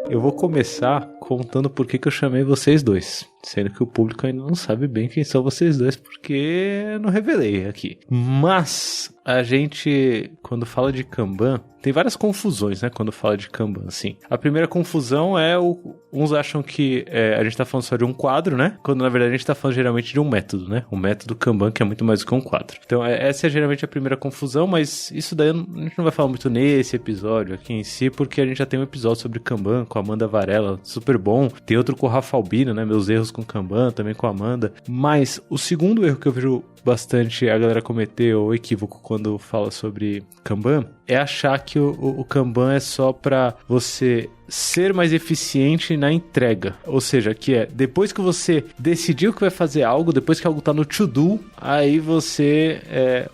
Eu vou começar contando por que eu chamei vocês dois. Sendo que o público ainda não sabe bem quem são vocês dois, porque eu não revelei aqui. Mas a gente, quando fala de Kanban, tem várias confusões, né? Quando fala de Kanban, assim. A primeira confusão é uns acham que a gente tá falando só de um quadro, né? Quando na verdade a gente tá falando geralmente de um método, né? Um método Kanban que é muito mais do que um quadro. Então essa é geralmente a primeira confusão, mas isso daí a gente não vai falar muito nesse episódio aqui em si, porque a gente já tem um episódio sobre Kanban com a Amanda Varela, super bom. Tem outro com o Rafa Albino, né? Meus erros com Kanban, também com a Amanda. Mas o segundo erro que eu vejo bastante a galera cometer, ou equívoco quando fala sobre Kanban, é achar que o Kanban é só pra você ser mais eficiente na entrega. Ou seja, que depois que você decidiu que vai fazer algo, depois que algo tá no to-do, aí você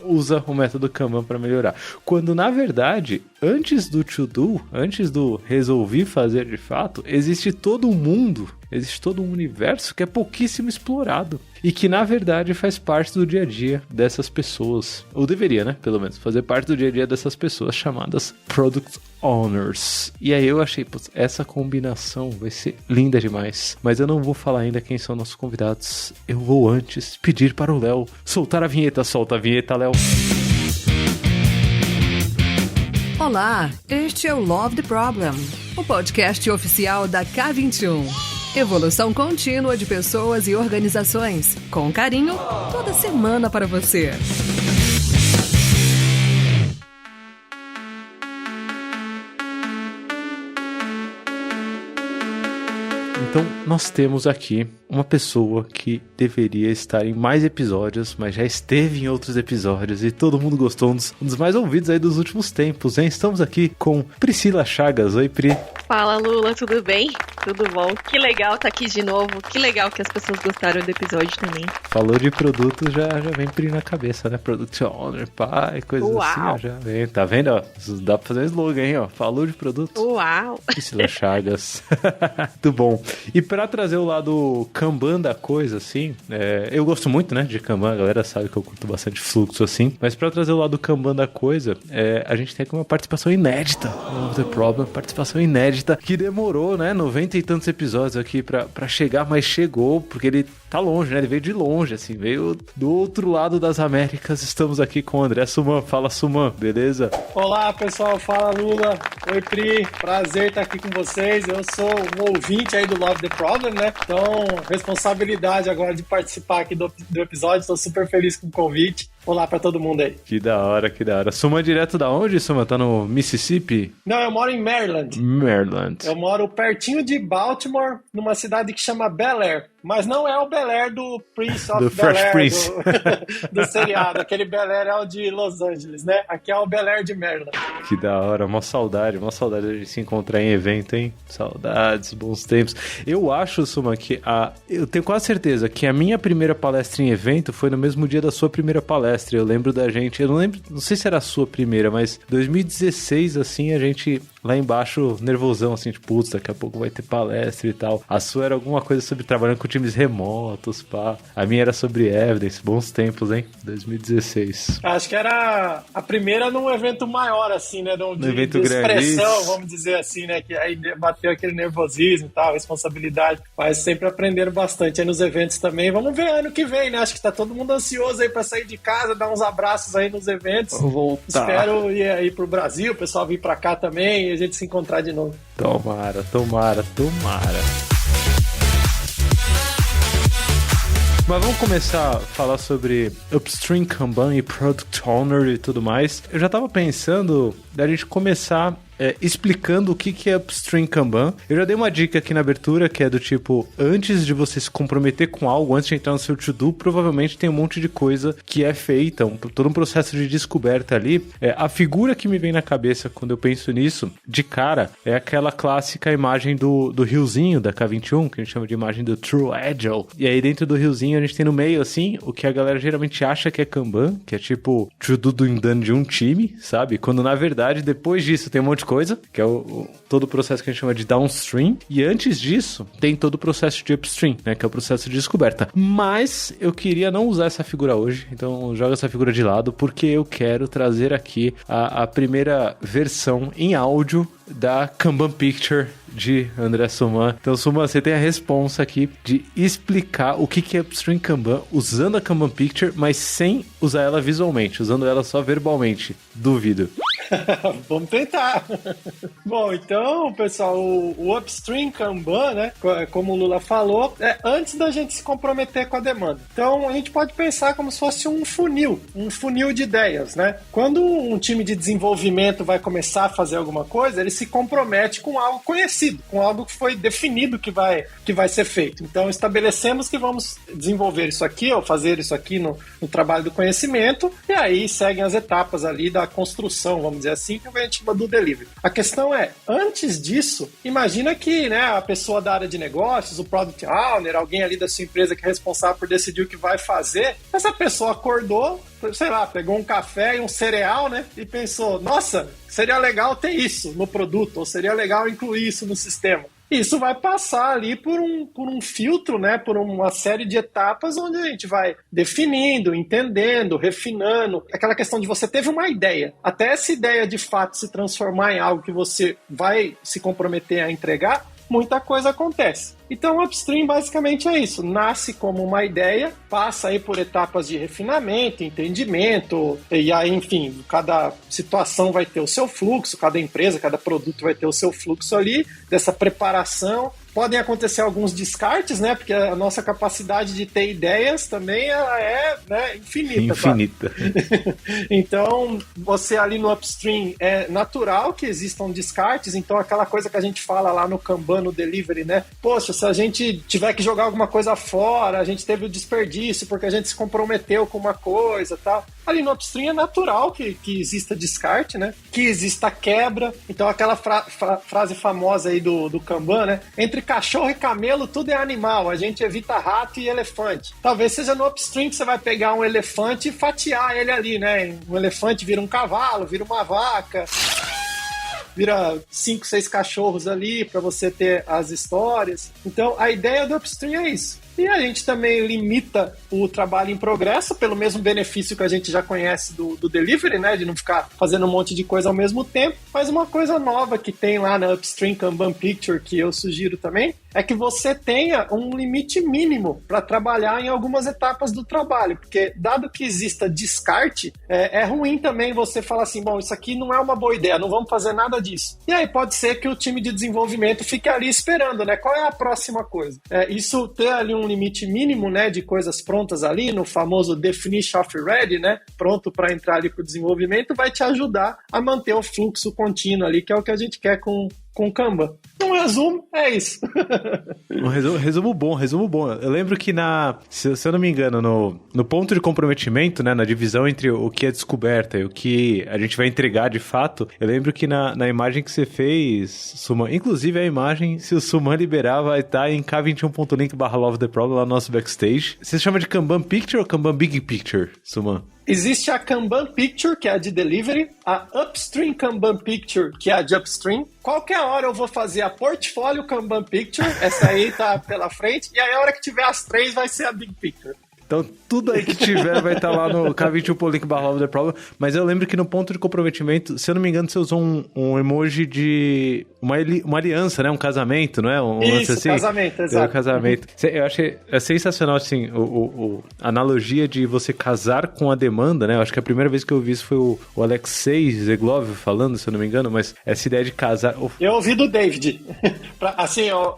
usa o método Kanban para melhorar. Quando, na verdade, antes do to-do, antes do resolvi fazer de fato, existe todo um mundo, existe todo um universo que é pouquíssimo explorado. E que, na verdade, faz parte do dia a dia dessas pessoas. Ou deveria, né? Pelo menos. Fazer parte do dia a dia dessas pessoas chamadas Product Owners. E aí eu achei, putz, essa combinação vai ser linda demais. Mas eu não vou falar ainda quem são nossos convidados. Eu vou antes pedir para o Léo soltar a vinheta. Solta a vinheta, Léo. Olá, este é o Love the Problem, o podcast oficial da K21. Evolução contínua de pessoas e organizações. Com carinho, toda semana para você. Então, nós temos aqui uma pessoa que deveria estar em mais episódios, mas já esteve em outros episódios e todo mundo gostou, um dos mais ouvidos aí dos últimos tempos, hein? Estamos aqui com Priscila Chagas. Oi, Pri. Fala, Lula, tudo bem? Tudo bom? Que legal estar aqui de novo, que legal que as pessoas gostaram do episódio também. Falou de produto, já vem Pri na cabeça, né? Product Owner, pai, coisas assim, ó, já vem. Tá vendo, ó? Dá pra fazer um slogan, hein, ó? Falou de produto. Uau! Priscila Chagas. Muito bom. E pra trazer o lado Kanban da coisa, assim, eu gosto muito, né, de Kanban, a galera sabe que eu curto bastante fluxo, assim, mas pra trazer o lado Kanban da coisa, a gente tem aqui uma participação inédita, Love the Problem, participação inédita, que demorou, né, 90 e tantos episódios aqui pra chegar, mas chegou, porque ele tá longe, né, ele veio de longe, assim, veio do outro lado das Américas. Estamos aqui com o André Suman. Fala, Suman, beleza? Olá, pessoal, fala, Lula. Oi, Pri, prazer estar aqui com vocês. Eu sou um ouvinte aí do Love the Problem, né, então responsabilidade agora de participar aqui do episódio, estou super feliz com o convite. Olá pra todo mundo aí. Que da hora, que da hora. Suman direto da onde, Suman? Tá no Mississippi? Não, eu moro em Maryland. Maryland. Eu moro pertinho de Baltimore, numa cidade que chama Bel Air. Mas não é o Bel Air do Prince of do Bel Air, Fresh Prince. do seriado. Aquele Bel Air é o de Los Angeles, né? Aqui é o Bel Air de Maryland. Que da hora, uma saudade de se encontrar em evento, hein? Saudades, bons tempos. Eu acho, Suman, que eu tenho quase certeza que a minha primeira palestra em evento foi no mesmo dia da sua primeira palestra. Eu lembro da gente, eu não sei se era a sua primeira, mas 2016, assim, a gente lá embaixo, nervosão, assim, tipo, putz, daqui a pouco vai ter palestra e tal. A sua era alguma coisa sobre trabalhando com times remotos, pá. A minha era sobre Evidence, bons tempos, hein? 2016. Acho que era a primeira num evento maior, assim, né? De evento expressão, grande, vamos dizer assim, né? Que aí bateu aquele nervosismo e tal, responsabilidade. Mas sempre aprenderam bastante aí nos eventos também. Vamos ver ano que vem, né? Acho que tá todo mundo ansioso aí pra sair de casa, dar uns abraços aí nos eventos. Vou voltar. Espero ir aí pro Brasil, o pessoal vir pra cá também e a gente se encontrar de novo. Tomara. Mas vamos começar a falar sobre Upstream Kanban e Product Owner e tudo mais. Eu já tava pensando da gente começar explicando o que é Upstream Kanban. Eu já dei uma dica aqui na abertura, que é do tipo, antes de você se comprometer com algo, antes de entrar no seu to-do, provavelmente tem um monte de coisa que é feita, todo um processo de descoberta ali. A figura que me vem na cabeça quando eu penso nisso, de cara, é aquela clássica imagem do riozinho da K21, que a gente chama de imagem do True Agile. E aí dentro do riozinho a gente tem no meio, assim, o que a galera geralmente acha que é Kanban, que é tipo to-do done de um time, sabe? Quando na verdade, depois disso, tem um monte de coisa, que é todo o processo que a gente chama de downstream, e antes disso, tem todo o processo de upstream, né, que é o processo de descoberta. Mas eu queria não usar essa figura hoje, então joga essa figura de lado, porque eu quero trazer aqui a primeira versão em áudio da Kanban Picture de André Suman. Então, Suman, você tem a responsa aqui de explicar o que é Upstream Kanban usando a Kanban Picture, mas sem usar ela visualmente, usando ela só verbalmente. Duvido. Vamos tentar. Bom, então, pessoal, o Upstream Kanban, né, como o Lula falou, é antes da gente se comprometer com a demanda. Então, a gente pode pensar como se fosse um funil de ideias, né? Quando um time de desenvolvimento vai começar a fazer alguma coisa, ele se compromete com algo conhecido, com algo que foi definido que vai ser feito. Então, estabelecemos que vamos desenvolver isso aqui, ou fazer isso aqui no trabalho do conhecimento, e aí seguem as etapas ali da construção, vamos dizer assim, que a gente chama do delivery. A questão é, antes disso, imagina que, né, a pessoa da área de negócios, o product owner, alguém ali da sua empresa que é responsável por decidir o que vai fazer, essa pessoa acordou, sei lá, pegou um café e um cereal, né, e pensou, nossa, seria legal ter isso no produto, ou seria legal incluir isso no sistema. Isso vai passar ali por um filtro, né, por uma série de etapas onde a gente vai definindo, entendendo, refinando. Aquela questão de você teve uma ideia. Até essa ideia de fato se transformar em algo que você vai se comprometer a entregar, muita coisa acontece. Então, o Upstream basicamente é isso. Nasce como uma ideia, passa aí por etapas de refinamento, entendimento, e aí, enfim, cada situação vai ter o seu fluxo, cada empresa, cada produto vai ter o seu fluxo ali, dessa preparação. Podem acontecer alguns descartes, né? Porque a nossa capacidade de ter ideias também ela é, né, infinita. Infinita. Tá? Então, você ali no Upstream é natural que existam descartes. Então, aquela coisa que a gente fala lá no Kanban, no Delivery, né? Poxa, se a gente tiver que jogar alguma coisa fora, a gente teve o desperdício porque a gente se comprometeu com uma coisa, tal. Ali no Upstream é natural que exista descarte, né? Que exista quebra. Então, aquela frase famosa aí do Kanban, né? Entre cachorro e camelo, tudo é animal. A gente evita rato e elefante. Talvez seja no Upstream que você vai pegar um elefante e fatiar ele ali, né? Um elefante vira um cavalo, vira uma vaca, vira 5, 6 cachorros ali para você ter as histórias. Então, a ideia do Upstream é isso. E a gente também limita o trabalho em progresso pelo mesmo benefício que a gente já conhece do delivery, né? De não ficar fazendo um monte de coisa ao mesmo tempo. Mas uma coisa nova que tem lá na Upstream Kanban Picture, que eu sugiro também, é que você tenha um limite mínimo para trabalhar em algumas etapas do trabalho. Porque, dado que exista descarte, é ruim também você falar assim, bom, isso aqui não é uma boa ideia, não vamos fazer nada disso. E aí pode ser que o time de desenvolvimento fique ali esperando, né? Qual é a próxima coisa? Isso ter ali um limite mínimo, né, de coisas prontas ali, no famoso definition of ready, né, pronto para entrar ali para o desenvolvimento, vai te ajudar a manter o fluxo contínuo ali, que é o que a gente quer com Kanban. Um resumo, é isso. Resumo bom. Eu lembro que se eu não me engano, no ponto de comprometimento, né, na divisão entre o que é descoberta e o que a gente vai entregar de fato, eu lembro que na imagem que você fez, Suman, inclusive a imagem, se o Suman liberar, vai estar em k21.link/Love the Problem lá no nosso backstage. Você chama de Kanban Picture ou Kanban Big Picture, Suman? Existe a Kanban Picture, que é a de Delivery, a Upstream Kanban Picture, que é a de Upstream. Qualquer hora eu vou fazer a Portfólio Kanban Picture, essa aí tá pela frente, e aí a hora que tiver as 3 vai ser a Big Picture. Então, tudo aí que tiver vai estar lá no k21.link/Love the Problem. Mas eu lembro que no ponto de comprometimento, se eu não me engano, você usou um emoji de uma aliança, né? Um casamento, não é? Isso, assim, casamento, exato. Casamento. Eu achei sensacional, assim, a analogia de você casar com a demanda, né? Eu acho que a primeira vez que eu vi isso foi o Alexei Zeglov falando, se eu não me engano, mas essa ideia de casar... Eu ouvi do David. Assim, eu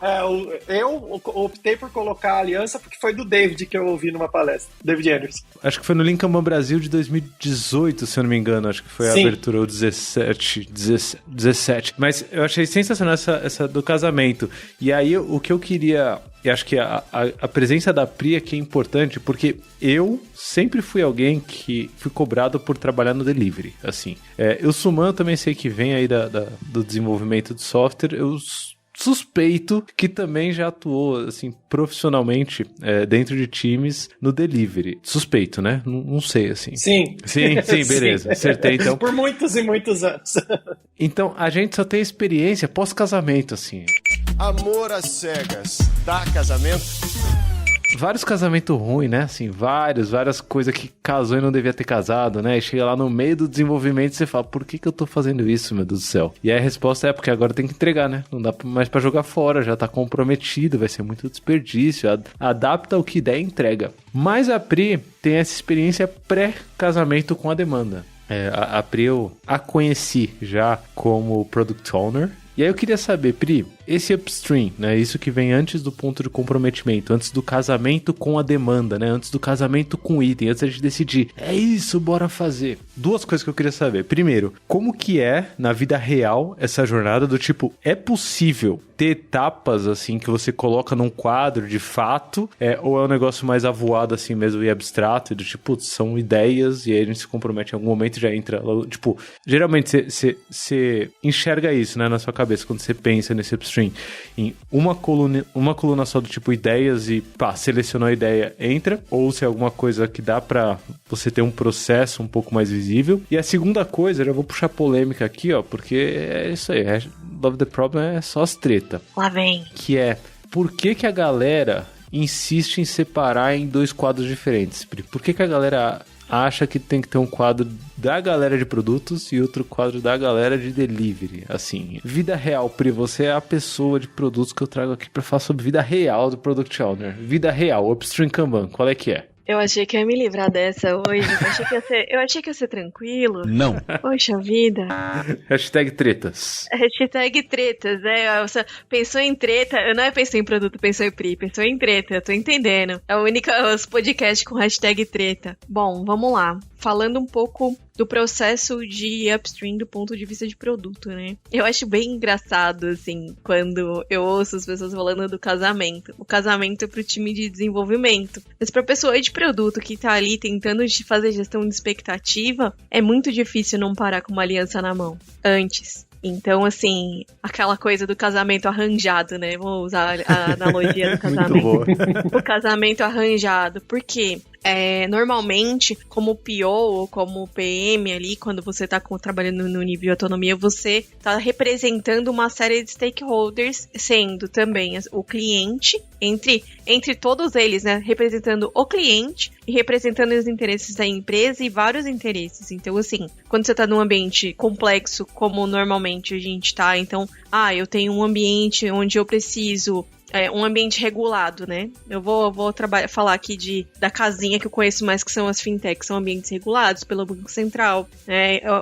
optei por colocar a aliança porque foi do David que eu ouvi numa palestra. David Anderson. Acho que foi no Kanban Brasil de 2018, se eu não me engano. Acho que foi a abertura ou 17. Mas eu achei sensacional essa do casamento. E aí, o que eu queria... Eu acho que a presença da Pri aqui é importante, porque eu sempre fui alguém que fui cobrado por trabalhar no delivery, assim. O Suman eu também sei que vem aí do desenvolvimento de software. Eu suspeito que também já atuou, assim, profissionalmente dentro de times no delivery. Suspeito, né? Não sei, assim. Sim. Sim, beleza. Acertei, então. Por muitos e muitos anos. Então, a gente só tem experiência pós-casamento, assim. Amor às cegas. Dá casamento? Vários casamentos ruins, né? Assim, várias coisas que casou e não devia ter casado, né? E chega lá no meio do desenvolvimento e você fala, por que eu tô fazendo isso, meu Deus do céu? E aí a resposta é porque agora tem que entregar, né? Não dá mais pra jogar fora, já tá comprometido, vai ser muito desperdício. Adapta o que der e entrega. Mas a Pri tem essa experiência pré-casamento com a demanda. A Pri eu a conheci já como Product Owner. E aí eu queria saber, Pri, esse upstream, né, isso que vem antes do ponto de comprometimento, antes do casamento com a demanda, né, antes do casamento com o item, antes de decidir, é isso, bora fazer. Duas coisas que eu queria saber. Primeiro, como que é, na vida real, essa jornada do tipo, é possível ter etapas, assim, que você coloca num quadro de fato, ou é um negócio mais avoado, assim mesmo, e abstrato, e do tipo, são ideias, e aí a gente se compromete em algum momento e já entra, tipo, geralmente você enxerga isso, né, na sua cabeça, quando você pensa nesse upstream, em uma coluna só do tipo ideias e pá, selecionou a ideia, entra, ou se é alguma coisa que dá pra você ter um processo um pouco mais visível. E a segunda coisa, eu já vou puxar polêmica aqui, ó, porque é isso aí, Love the Problem é só as treta. Lá vem. Que é, por que a galera insiste em separar em dois quadros diferentes? Por que a galera acha que tem que ter um quadro da galera de produtos e outro quadro da galera de delivery? Assim, vida real, Pri, você é a pessoa de produtos que eu trago aqui pra falar sobre vida real do Product Owner. Vida real, Upstream Kanban, qual é que é? Eu achei que eu ia me livrar dessa hoje. Eu achei que ia ser tranquilo. Não. Poxa vida. Hashtag tretas. Hashtag tretas, Você pensou em treta, eu não pensei em produto, pensou em Pri, pensou em treta, eu tô entendendo. É o único podcast com hashtag treta. Bom, vamos lá. Falando um pouco do processo de upstream do ponto de vista de produto, né? Eu acho bem engraçado, assim, quando eu ouço as pessoas falando do casamento. O casamento é pro time de desenvolvimento. Mas pra pessoa de produto que tá ali tentando fazer gestão de expectativa, é muito difícil não parar com uma aliança na mão. Antes. Então, assim, aquela coisa do casamento arranjado, né? Vou usar a analogia do casamento. Muito boa. O casamento arranjado. Por quê? Normalmente, como PO ou como PM ali, quando você tá trabalhando no nível de autonomia, você tá representando uma série de stakeholders, sendo também o cliente, entre todos eles, né, representando o cliente e representando os interesses da empresa e vários interesses. Então, assim, quando você tá num ambiente complexo, como normalmente a gente tá, então, eu tenho um ambiente onde eu preciso... um ambiente regulado, né? Eu vou falar aqui da casinha que eu conheço mais, que são as fintechs, são ambientes regulados pelo Banco Central,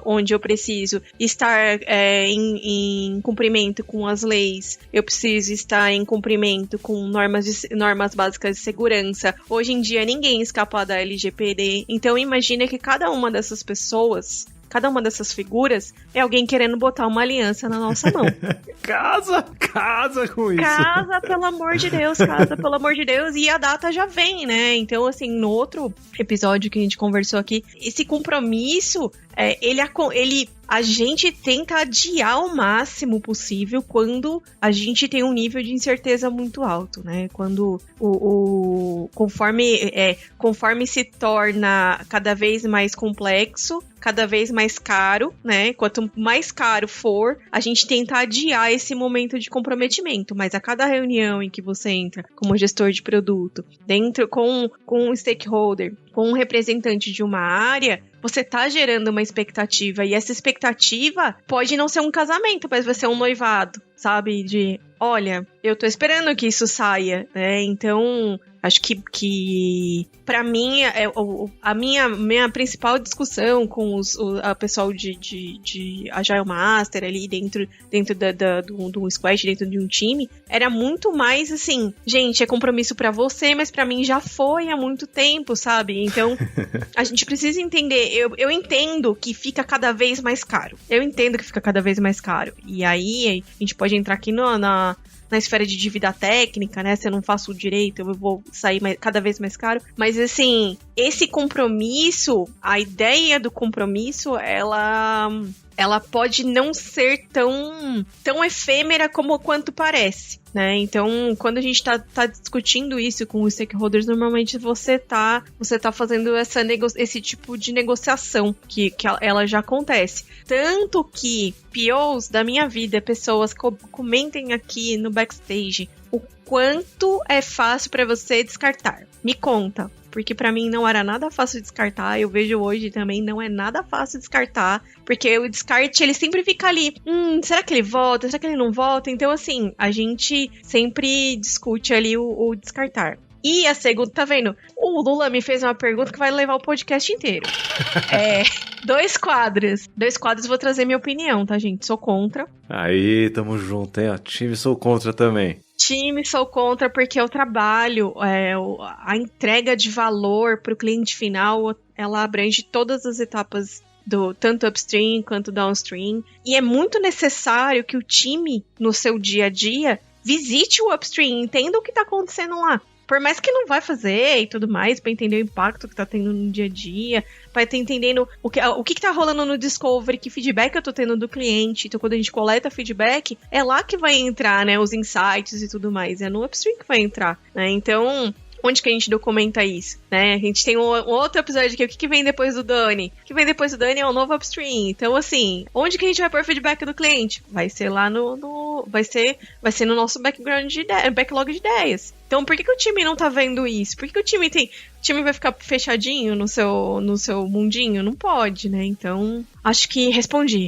onde eu preciso estar em cumprimento com as leis, eu preciso estar em cumprimento com normas básicas de segurança. Hoje em dia ninguém escapa da LGPD, então imagina que cada uma dessas pessoas... Cada uma dessas figuras é alguém querendo botar uma aliança na nossa mão. Casa com isso. Casa, pelo amor de Deus. E a data já vem, né? Então, assim, no outro episódio que a gente conversou aqui, esse compromisso, a gente tenta adiar o máximo possível quando a gente tem um nível de incerteza muito alto, né? Quando conforme se torna cada vez mais complexo, cada vez mais caro, né? Quanto mais caro for, a gente tenta adiar esse momento de comprometimento. Mas a cada reunião em que você entra como gestor de produto, dentro com um stakeholder, com um representante de uma área, você tá gerando uma expectativa. E essa expectativa pode não ser um casamento, mas vai ser um noivado, sabe? De, olha, eu tô esperando que isso saia, né? Então... Acho que para mim, a minha principal discussão com a pessoal de Agile Master ali dentro do squad, dentro de um time, era muito mais assim, gente, é compromisso para você, mas para mim já foi há muito tempo, sabe? Então, a gente precisa entender, eu entendo que fica cada vez mais caro. E aí, a gente pode entrar aqui na esfera de dívida técnica, né? Se eu não faço direito, eu vou sair cada vez mais caro. Mas, assim, esse compromisso, a ideia do compromisso, ela ela pode não ser tão efêmera como quanto parece, né? Então, quando a gente tá discutindo isso com os stakeholders, normalmente você tá fazendo esse tipo de negociação que ela já acontece. Tanto que POs da minha vida, pessoas comentem aqui no backstage o quanto é fácil para você descartar. Me conta. Porque pra mim não era nada fácil descartar, eu vejo hoje também não é nada fácil descartar, porque o descarte ele sempre fica ali, será que ele volta, será que ele não volta? Então assim, a gente sempre discute ali o descartar. E a segunda, tá vendo? O Lula me fez uma pergunta que vai levar o podcast inteiro. 2 quadros. 2 quadros, vou trazer minha opinião, tá, gente? Sou contra. Aí, tamo junto, hein? Time sou contra também. Time sou contra porque o trabalho, a entrega de valor para o cliente final, ela abrange todas as etapas do tanto upstream quanto downstream. E é muito necessário que o time, no seu dia a dia, visite o upstream, entenda o que está acontecendo lá. Por mais que não vai fazer e tudo mais, para entender o impacto que tá tendo no dia a dia, para estar entendendo o que tá rolando no Discovery, que feedback eu tô tendo do cliente. Então, quando a gente coleta feedback, é lá que vai entrar, né, os insights e tudo mais. É no upstream que vai entrar, né? Então, onde que a gente documenta isso, né? A gente tem um outro episódio aqui, o que vem depois do Dani? O que vem depois do Dani é o novo upstream. Então, assim, onde que a gente vai pôr feedback do cliente? Vai ser lá vai ser no nosso backlog de ideias. Então, por que o time não tá vendo isso? Por que o time vai ficar fechadinho no seu mundinho? Não pode, né? Então, acho que respondi,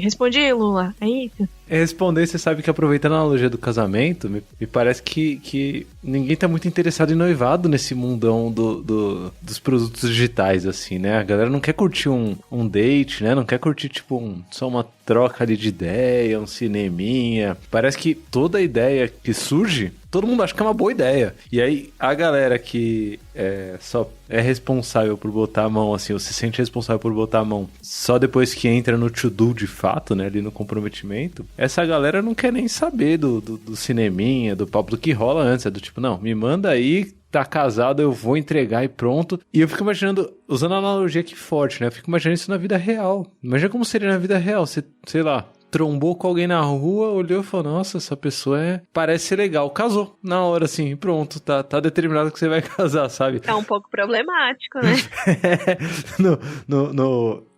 Lula. É isso? Responder, você sabe que aproveitando a analogia do casamento, me parece que ninguém tá muito interessado em noivado nesse mundão dos produtos digitais, assim, né? A galera não quer curtir um date, né? Não quer curtir, tipo, só uma troca ali de ideia, um cineminha. Parece que toda ideia que surge, todo mundo acha que é uma boa ideia. E aí, a galera que só é responsável por botar a mão, assim, ou se sente responsável por botar a mão só depois que entra no to-do de fato, né, ali no comprometimento, essa galera não quer nem saber do cineminha, do papo, do que rola antes. É do tipo, não, me manda aí, tá casado, eu vou entregar e pronto. E eu fico imaginando, usando a analogia aqui forte, né, eu fico imaginando isso na vida real. Imagina como seria na vida real, você, sei lá, trombou com alguém na rua, olhou e falou, nossa, essa pessoa parece ser legal. Casou na hora, assim, pronto, tá determinado que você vai casar, sabe? É um pouco problemático, né?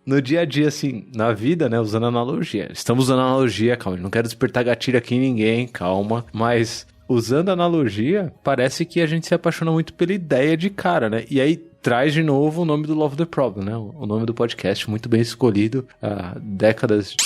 No dia a dia, assim, na vida, né, usando analogia. Estamos usando analogia, calma, não quero despertar gatilho aqui em ninguém, calma, mas usando analogia, parece que a gente se apaixona muito pela ideia de cara, né? E aí traz de novo o nome do Love the Problem, né? O nome do podcast, muito bem escolhido, dezenas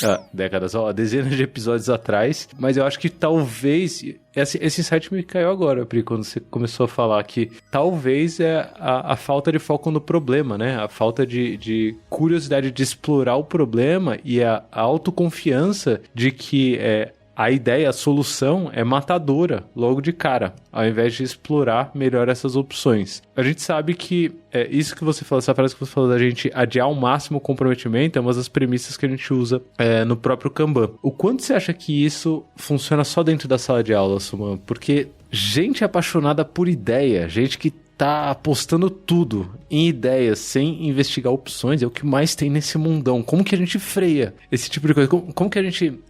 de episódios atrás, mas eu acho que talvez, esse insight me caiu agora, Pri, quando você começou a falar que talvez é a falta de foco no problema, né? A falta de curiosidade de explorar o problema e a autoconfiança de que a ideia, a solução é matadora logo de cara, ao invés de explorar melhor essas opções. A gente sabe que isso que você falou, essa frase que você falou da gente adiar ao máximo o comprometimento é uma das premissas que a gente usa no próprio Kanban. O quanto você acha que isso funciona só dentro da sala de aula, Suman? Porque gente apaixonada por ideia, gente que tá apostando tudo em ideias sem investigar opções, é o que mais tem nesse mundão. Como que a gente freia esse tipo de coisa? Como que a gente...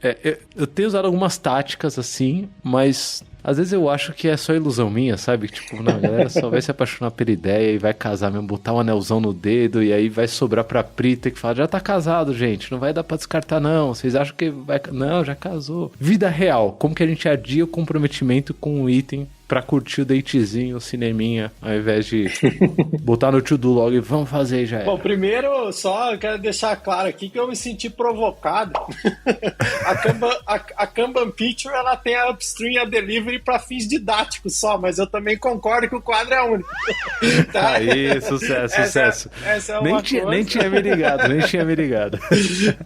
eu tenho usado algumas táticas assim, mas às vezes eu acho que é só ilusão minha, sabe? Tipo, não, a galera só vai se apaixonar pela ideia e vai casar mesmo, botar um anelzão no dedo e aí vai sobrar pra Pri ter que falar, já tá casado, gente, não vai dar pra descartar não, vocês acham que vai... Não, já casou. Vida real, como que a gente adia o comprometimento com um item pra curtir o datezinho, o cineminha, ao invés de botar no to-do logo e vamos fazer já. Bom, primeiro, só quero deixar claro aqui que eu me senti provocado. A Kanban Picture, ela tem a upstream e a delivery para fins didáticos só, mas eu também concordo que o quadro é único. Tá? Aí, sucesso. Essa é nem tinha me ligado.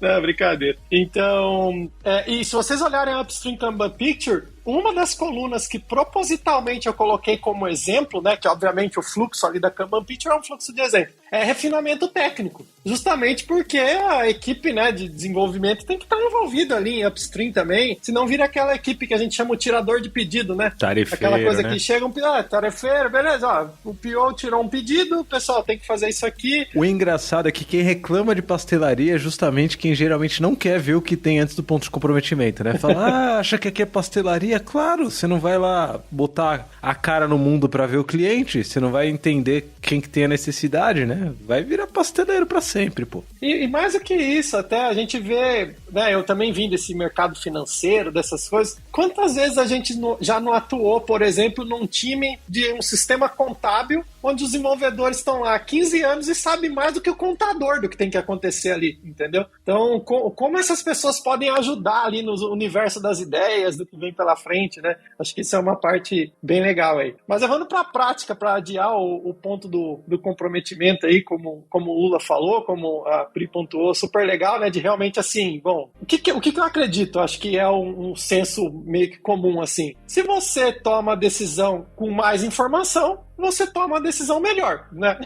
Não, brincadeira. Então, e se vocês olharem a upstream Kanban Picture, uma das colunas que propositalmente eu coloquei como exemplo, né, que obviamente o fluxo ali da Kanban Picture é um fluxo de exemplo. é refinamento técnico. Justamente porque a equipe, né, de desenvolvimento tem que estar envolvida ali em upstream também, senão vira aquela equipe que a gente chama o tirador de pedido, né? Tarefeiro, aquela coisa, né? Que chega tarefeiro, beleza, ó, o PO tirou um pedido, o pessoal tem que fazer isso aqui. O engraçado é que quem reclama de pastelaria é justamente quem geralmente não quer ver o que tem antes do ponto de comprometimento, né? Fala, acha que aqui é pastelaria? Claro, você não vai lá botar a cara no mundo pra ver o cliente, você não vai entender quem que tem a necessidade, né? Vai virar pasteleiro pra sempre, pô. E mais do que isso, até a gente vê, né, eu também vim desse mercado financeiro, dessas coisas, quantas vezes a gente já não atuou, por exemplo, num time de um sistema contábil, onde os desenvolvedores estão lá há 15 anos e sabem mais do que o contador do que tem que acontecer ali, entendeu? Então, como essas pessoas podem ajudar ali no universo das ideias, do que vem pela frente, né? Acho que isso é uma parte bem legal aí. Mas levando para a prática, para adiar o ponto do comprometimento aí, como o Lula falou, como a Pri pontuou, super legal, né? De realmente, assim, bom, o que eu acredito? Acho que é um senso meio que comum, assim. Se você toma a decisão com mais informação, você toma uma decisão melhor, né?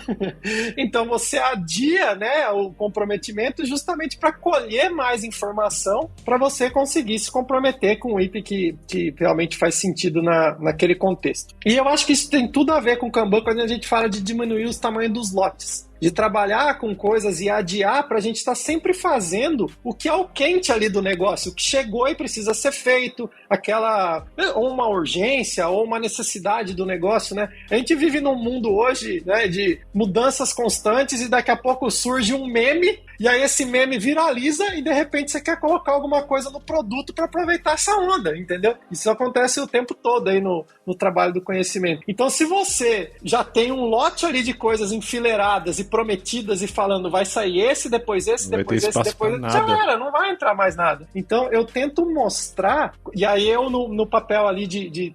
Então você adia, né, o comprometimento justamente para colher mais informação para você conseguir se comprometer com um IP que realmente faz sentido naquele contexto. E eu acho que isso tem tudo a ver com o Kanban quando a gente fala de diminuir os tamanhos dos lotes, de trabalhar com coisas e adiar para a gente estar sempre fazendo o que é o quente ali do negócio, o que chegou e precisa ser feito, ou uma urgência, ou uma necessidade do negócio, né? A gente vive num mundo hoje, né, de mudanças constantes e daqui a pouco surge um meme e aí esse meme viraliza e de repente você quer colocar alguma coisa no produto para aproveitar essa onda, entendeu? Isso acontece o tempo todo aí no trabalho do conhecimento. Então se você já tem um lote ali de coisas enfileiradas e prometidas e falando vai sair esse, depois esse, depois esse, depois esse, já era, não vai entrar mais nada. Então eu tento mostrar, e aí eu no papel ali de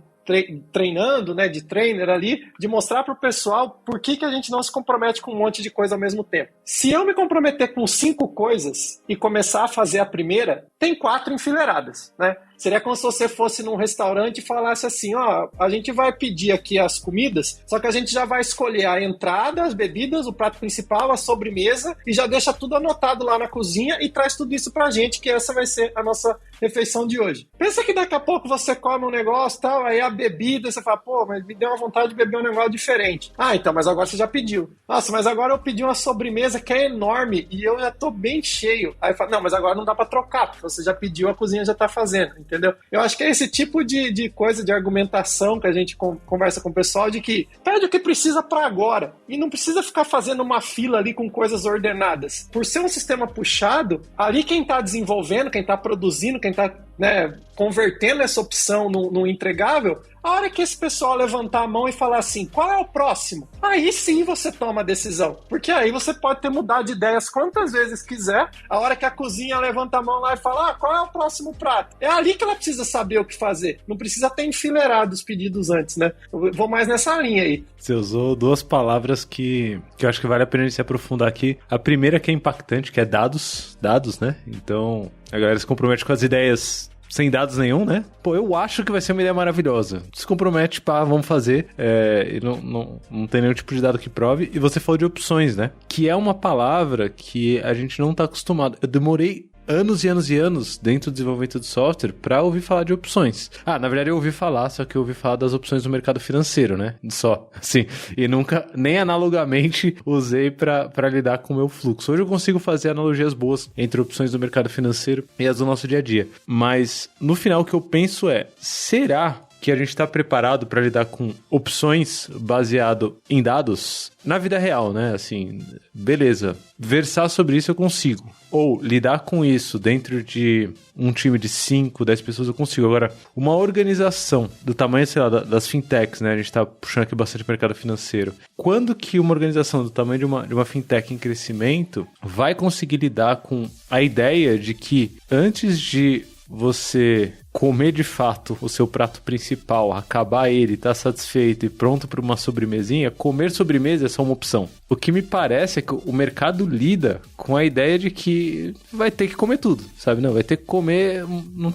treinando, né, de trainer ali, de mostrar pro pessoal por que a gente não se compromete com um monte de coisa ao mesmo tempo. Se eu me comprometer com 5 coisas e começar a fazer a primeira, tem 4 enfileiradas, né? Seria como se você fosse num restaurante e falasse assim, ó, a gente vai pedir aqui as comidas, só que a gente já vai escolher a entrada, as bebidas, o prato principal, a sobremesa e já deixa tudo anotado lá na cozinha e traz tudo isso pra gente, que essa vai ser a nossa refeição de hoje. Pensa que daqui a pouco você come um negócio e tal, aí a bebida, você fala, pô, mas me deu uma vontade de beber um negócio diferente. Ah, então, mas agora você já pediu. Nossa, mas agora eu pedi uma sobremesa que é enorme e eu já tô bem cheio. Aí fala, não, mas agora não dá pra trocar, porque você já pediu, a cozinha já tá fazendo, entendeu? Eu acho que é esse tipo de coisa, de argumentação que a gente conversa com o pessoal, de que pede o que precisa pra agora e não precisa ficar fazendo uma fila ali com coisas ordenadas. Por ser um sistema puxado, ali quem tá desenvolvendo, quem tá produzindo, quem tá, né, convertendo essa opção num entregável, a hora que esse pessoal levantar a mão e falar assim, qual é o próximo? Aí sim você toma a decisão. Porque aí você pode ter mudado de ideias quantas vezes quiser. A hora que a cozinha levanta a mão lá e fala, qual é o próximo prato? É ali que ela precisa saber o que fazer. Não precisa ter enfileirado os pedidos antes, né? Eu vou mais nessa linha aí. Você usou 2 palavras que eu acho que vale a pena a gente se aprofundar aqui. A primeira que é impactante, que é dados, né? Então, a galera se compromete com as ideias sem dados nenhum, né? Pô, eu acho que vai ser uma ideia maravilhosa. Se compromete, pá, vamos fazer. E não tem nenhum tipo de dado que prove. E você falou de opções, né? Que é uma palavra que a gente não tá acostumado. Eu demorei anos e anos e anos dentro do desenvolvimento de software pra ouvir falar de opções. Na verdade eu ouvi falar, só que eu ouvi falar das opções do mercado financeiro, né? Só, assim. E nunca, nem analogamente, usei pra lidar com o meu fluxo. Hoje eu consigo fazer analogias boas entre opções do mercado financeiro e as do nosso dia a dia. Mas, no final, o que eu penso é, será que a gente está preparado para lidar com opções baseado em dados na vida real, né? Assim, beleza, versar sobre isso eu consigo. Ou lidar com isso dentro de um time de 5, 10 pessoas eu consigo. Agora, uma organização do tamanho, sei lá, das fintechs, né? A gente está puxando aqui bastante o mercado financeiro. Quando que uma organização do tamanho de uma fintech em crescimento vai conseguir lidar com a ideia de que antes de você comer de fato o seu prato principal, acabar ele, tá satisfeito e pronto para uma sobremesinha, comer sobremesa é só uma opção. O que me parece é que o mercado lida com a ideia de que vai ter que comer tudo, sabe? Não, vai ter que comer...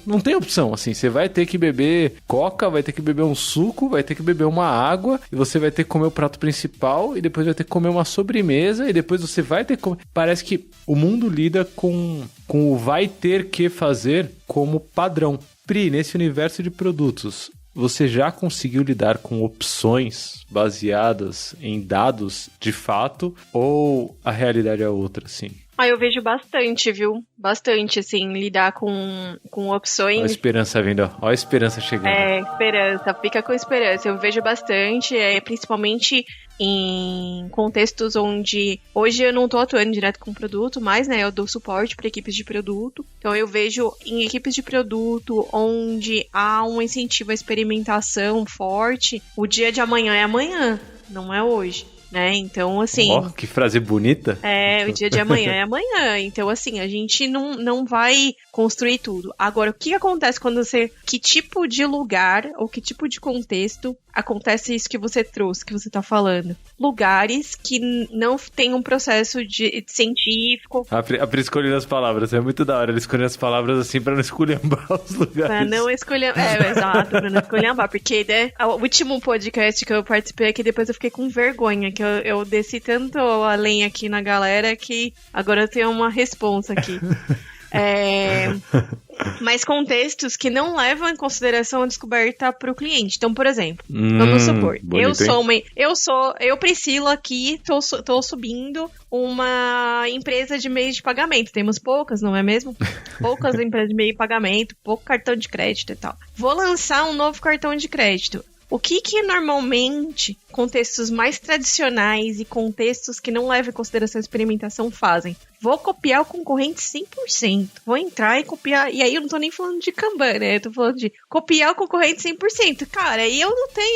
Não tem opção, assim. Você vai ter que beber coca, vai ter que beber um suco, vai ter que beber uma água, e você vai ter que comer o prato principal, e depois vai ter que comer uma sobremesa, e depois você vai ter que comer... Parece que o mundo lida com o vai ter que fazer como padrão. Pri, nesse universo de produtos, você já conseguiu lidar com opções baseadas em dados de fato ou a realidade é outra, assim? Eu vejo bastante, viu? Bastante, assim, lidar com opções. Olha a esperança vindo, ó. Olha a esperança chegando. Esperança, fica com esperança. Eu vejo bastante, principalmente em contextos onde hoje eu não tô atuando direto com produto, mas, né, eu dou suporte para equipes de produto. Então eu vejo em equipes de produto onde há um incentivo à experimentação forte, o dia de amanhã é amanhã, não é hoje. Né? Então, assim... que frase bonita. O dia de amanhã é amanhã. Então, assim, a gente não vai construir tudo. Agora, o que acontece quando você... Que tipo de lugar ou que tipo de contexto acontece isso que você trouxe, que você tá falando? Lugares que não tem um processo de científico. A Pri escolhendo as palavras. É muito da hora. Ele escolhendo as palavras assim pra não esculhambar os lugares. Pra não esculhambar. Exato. Pra não esculhambar. Porque, né, o último podcast que eu participei aqui, depois eu fiquei com vergonha, que eu desci tanto a lenha aqui na galera que agora eu tenho uma responsa aqui. Mas contextos que não levam em consideração a descoberta para o cliente. Então, por exemplo, vamos supor, eu, Priscila, aqui, tô subindo uma empresa de meio de pagamento. Temos poucas, não é mesmo? Poucas empresas de meio de pagamento, pouco cartão de crédito e tal. Vou lançar um novo cartão de crédito. O que normalmente contextos mais tradicionais e contextos que não levam em consideração a experimentação fazem? Vou copiar o concorrente 100%. Vou entrar e copiar. E aí eu não tô nem falando de Kanban, né? Eu tô falando de copiar o concorrente 100%. Cara, aí eu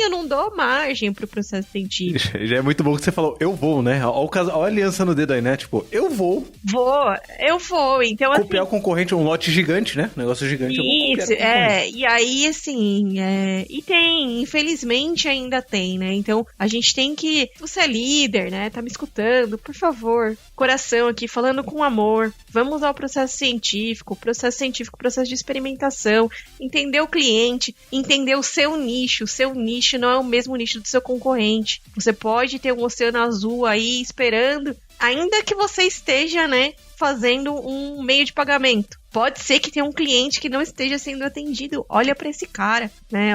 não dou margem pro processo científico. Já é muito bom que você falou, eu vou, né? Olha a aliança no dedo aí, né? Tipo, eu vou. Eu vou. Então, copiar assim, o concorrente é um lote gigante, né? Um negócio gigante. Isso, e aí, assim, e tem, infelizmente ainda tem, né? Então, a gente tem que, você é líder, né? Tá me escutando, por favor, coração aqui, falando com amor, vamos usar o processo científico, processo de experimentação, entender o cliente, entender o seu nicho não é o mesmo nicho do seu concorrente. Você pode ter um oceano azul aí esperando, ainda que você esteja, né, fazendo um meio de pagamento. Pode ser que tenha um cliente que não esteja sendo atendido. Olha pra esse cara, né?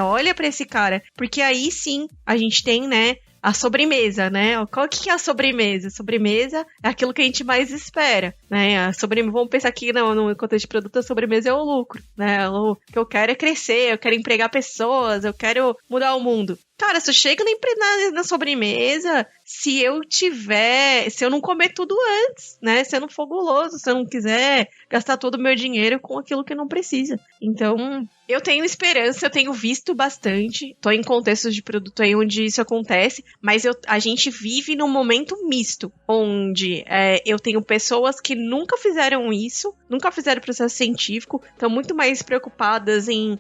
Porque aí sim, a gente tem, né, a sobremesa, né? Qual que é a sobremesa? A sobremesa é aquilo que a gente mais espera, né? Vamos pensar aqui no contexto de produto, a sobremesa é o lucro, né? O que eu quero é crescer, eu quero empregar pessoas, eu quero mudar o mundo. Cara, se eu chego na sobremesa, se eu não comer tudo antes, né? Se eu não for guloso, se eu não quiser gastar todo o meu dinheiro com aquilo que não precisa. Então, eu tenho esperança, eu tenho visto bastante. Tô em contextos de produto aí onde isso acontece, mas a gente vive num momento misto, onde eu tenho pessoas que nunca fizeram isso, nunca fizeram processo científico, estão muito mais preocupadas em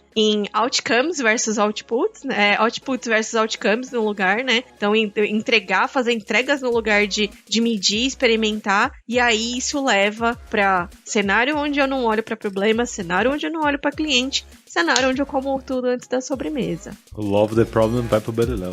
outcomes versus outputs, né? Outputs versus outcomes no lugar, né? Então, fazer entregas no lugar de medir, experimentar, e aí isso leva para cenário onde eu não olho para problema, cenário onde eu não olho para cliente, cenário onde eu como tudo antes da sobremesa. Love the problem, vai pro Berilão.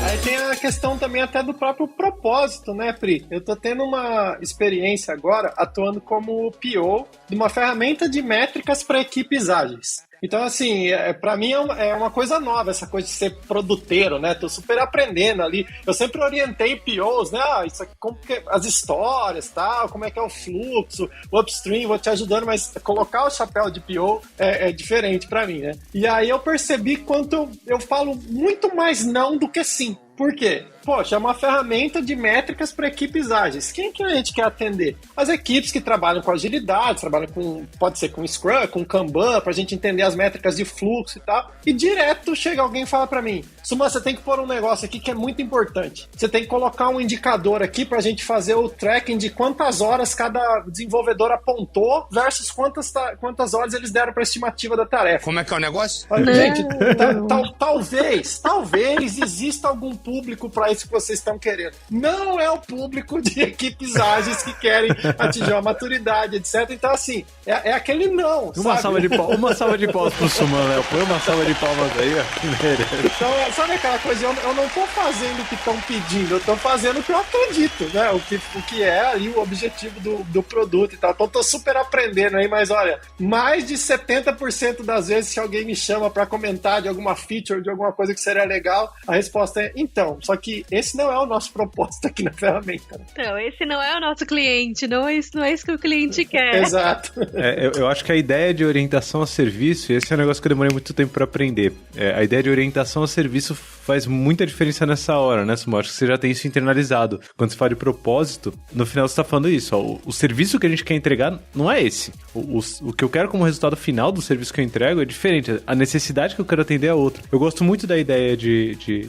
Aí tem a questão também até do próprio propósito, né, Pri? Eu tô tendo uma experiência agora atuando como PO de uma ferramenta de métricas para equipes ágeis. Então, assim, pra mim é uma coisa nova, essa coisa de ser produteiro, né? Tô super aprendendo ali. Eu sempre orientei POs, né? Isso aqui, como que as histórias, tal, como é que é o fluxo, o upstream, vou te ajudando, mas colocar o chapéu de PO é diferente pra mim, né? E aí eu percebi quanto eu falo muito mais não do que sim. Por quê? Poxa, é uma ferramenta de métricas para equipes ágeis. Quem que a gente quer atender? As equipes que trabalham com agilidade, trabalham com, pode ser com Scrum, com Kanban, para a gente entender as métricas de fluxo e tal. E direto chega alguém e fala para mim, Suman, você tem que pôr um negócio aqui que é muito importante. Você tem que colocar um indicador aqui para a gente fazer o tracking de quantas horas cada desenvolvedor apontou versus quantas horas eles deram para a estimativa da tarefa. Como é que é o negócio? Gente, talvez exista algum público para isso que vocês estão querendo. Não é o público de equipes ágeis que querem atingir a maturidade, etc. Então, assim, é aquele não, uma salva de palmas pro Suman, Léo. Põe uma salva de palmas aí, ó. Então, sabe aquela coisa? Eu não tô fazendo o que estão pedindo, eu tô fazendo o que eu acredito, né? O que é ali o objetivo do produto e tal. Então, tô super aprendendo aí, mas olha, mais de 70% das vezes, se alguém me chama para comentar de alguma feature, de alguma coisa que seria legal, a resposta é, então, só que esse não é o nosso propósito aqui na ferramenta. Então, esse não é o nosso cliente, não é isso que o cliente quer. Exato. Eu acho que a ideia de orientação a serviço, e esse é um negócio que eu demorei muito tempo para aprender, a ideia de orientação a serviço faz muita diferença nessa hora, né, Suman? Acho que você já tem isso internalizado. Quando você fala de propósito, no final você tá falando isso, ó, o serviço que a gente quer entregar não é esse. O que eu quero como resultado final do serviço que eu entrego é diferente. A necessidade que eu quero atender é outra. Eu gosto muito da ideia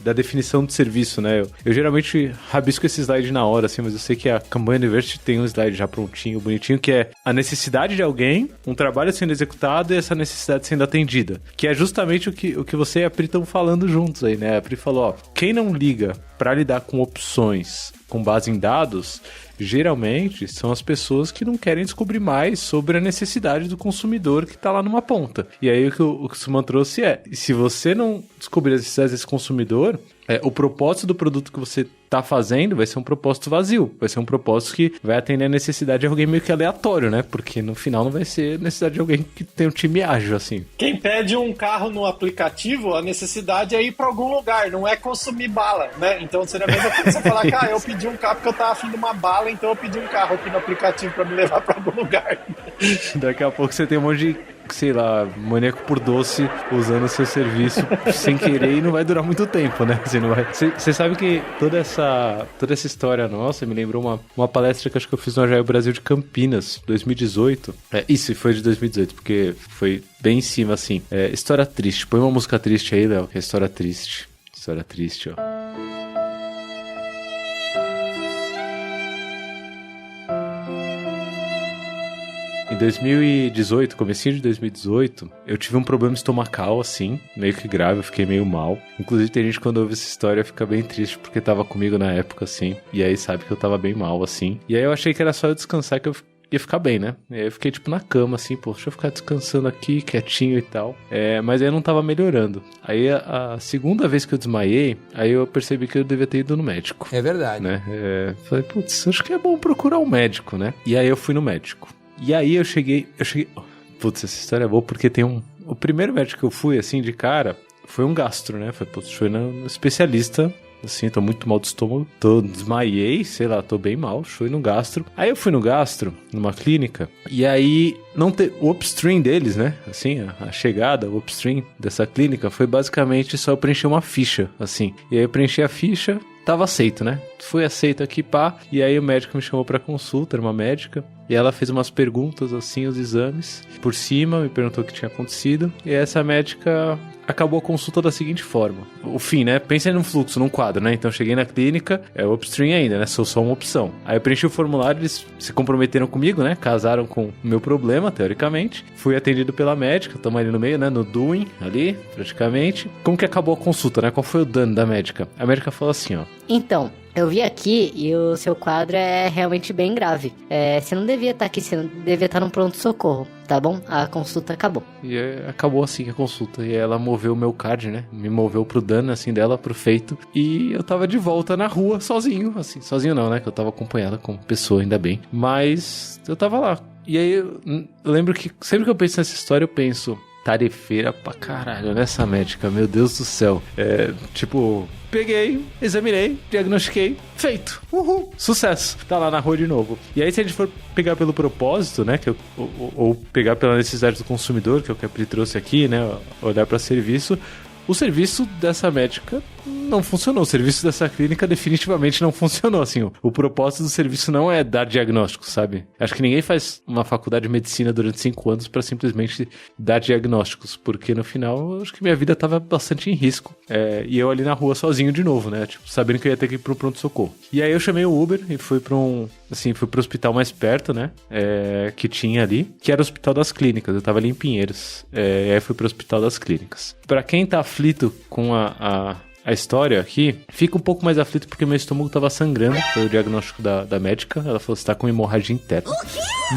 da definição de serviço, né? Eu geralmente rabisco esse slide na hora, assim, mas eu sei que a Kanban University tem um slide já prontinho, bonitinho, que é a necessidade de alguém, um trabalho sendo executado e essa necessidade sendo atendida. Que é justamente o que você e a Pri estão falando juntos aí, né? A Pri falou, ó, quem não liga para lidar com opções com base em dados, geralmente são as pessoas que não querem descobrir mais sobre a necessidade do consumidor que está lá numa ponta. E aí o que o Suman trouxe se você não descobrir as necessidades desse consumidor, o propósito do produto que você está fazendo vai ser um propósito vazio, vai ser um propósito que vai atender a necessidade de alguém meio que aleatório, né? Porque no final não vai ser necessidade de alguém que tem um time ágil, assim. Quem pede um carro no aplicativo, a necessidade é ir para algum lugar, não é consumir bala, né? Então seria a mesma coisa você falar que eu pedi um carro porque eu tava afim de uma bala, então eu pedi um carro aqui no aplicativo para me levar para algum lugar. Daqui a pouco você tem um monte de, sei lá, maníaco por doce usando o seu serviço sem querer e não vai durar muito tempo, né? Você sabe que toda essa história nossa me lembrou uma palestra que acho que eu fiz no Agile Brasil de Campinas, 2018. Isso, foi de 2018, porque foi bem em cima, assim. História triste. Põe uma música triste aí, Léo, que é história triste. História triste, ó. Em 2018, comecinho de 2018, eu tive um problema estomacal, assim, meio que grave, eu fiquei meio mal. Inclusive, tem gente que quando ouve essa história fica bem triste, porque tava comigo na época, assim, e aí sabe que eu tava bem mal, assim. E aí eu achei que era só eu descansar que eu ia ficar bem, né? E aí eu fiquei, tipo, na cama, assim, pô, deixa eu ficar descansando aqui, quietinho e tal. Mas aí eu não tava melhorando. Aí a segunda vez que eu desmaiei, aí eu percebi que eu devia ter ido no médico. É verdade. Né? Falei, putz, acho que é bom procurar um médico, né? E aí eu fui no médico. E aí eu cheguei... Putz, essa história é boa porque tem o primeiro médico que eu fui, assim, de cara, foi um gastro, né? Foi no especialista, assim, tô muito mal do estômago, desmaiei, sei lá, tô bem mal, fui no gastro. Aí eu fui no gastro, numa clínica, e aí o upstream deles, né? Assim, a chegada, o upstream dessa clínica foi basicamente só eu preencher uma ficha, assim. E aí eu preenchi a ficha, tava aceito, né? Fui aceito aqui, pá. E aí o médico me chamou pra consulta, era uma médica. E ela fez umas perguntas, assim, os exames. Por cima, me perguntou o que tinha acontecido. E essa médica acabou a consulta da seguinte forma. O fim, né? Pensa num fluxo, num quadro, né? Então eu cheguei na clínica, o upstream ainda, né? Sou só uma opção. Aí eu preenchi o formulário, eles se comprometeram comigo, né? Casaram com o meu problema, teoricamente. Fui atendido pela médica, estamos ali no meio, né? No doing, ali, praticamente. Como que acabou a consulta, né? Qual foi o dano da médica? A médica falou assim, ó. Então, eu vi aqui e o seu quadro é realmente bem grave. Você não devia estar aqui, você não devia estar no pronto-socorro, tá bom? A consulta acabou. E acabou assim a consulta. E ela moveu o meu card, né? Me moveu pro dano, assim, dela, pro feito. E eu tava de volta na rua, sozinho, assim. Sozinho não, né? Que eu tava acompanhada com pessoa, ainda bem. Mas eu tava lá. E aí eu lembro que sempre que eu penso nessa história, eu penso... Tarefeira pra caralho, nessa médica, meu Deus do céu. Peguei, examinei, diagnostiquei, feito. Uhul, sucesso. Tá lá na rua de novo. E aí, se a gente for pegar pelo propósito, né, ou pegar pela necessidade do consumidor, que é o que a Pri trouxe aqui, né, olhar pra serviço, o serviço dessa médica não funcionou. O serviço dessa clínica definitivamente não funcionou, assim. O propósito do serviço não é dar diagnóstico, sabe? Acho que ninguém faz uma faculdade de medicina durante 5 anos pra simplesmente dar diagnósticos, porque no final, acho que minha vida tava bastante em risco. E eu ali na rua sozinho de novo, né? Tipo, sabendo que eu ia ter que ir pro pronto-socorro. E aí eu chamei o Uber e fui fui pro hospital mais perto, né? Que tinha ali, que era o Hospital das Clínicas. Eu tava ali em Pinheiros. Aí fui pro Hospital das Clínicas. Pra quem tá aflito com a história aqui, fica um pouco mais aflito porque meu estômago tava sangrando. Foi o diagnóstico da médica. Ela falou, você tá com hemorragia interna.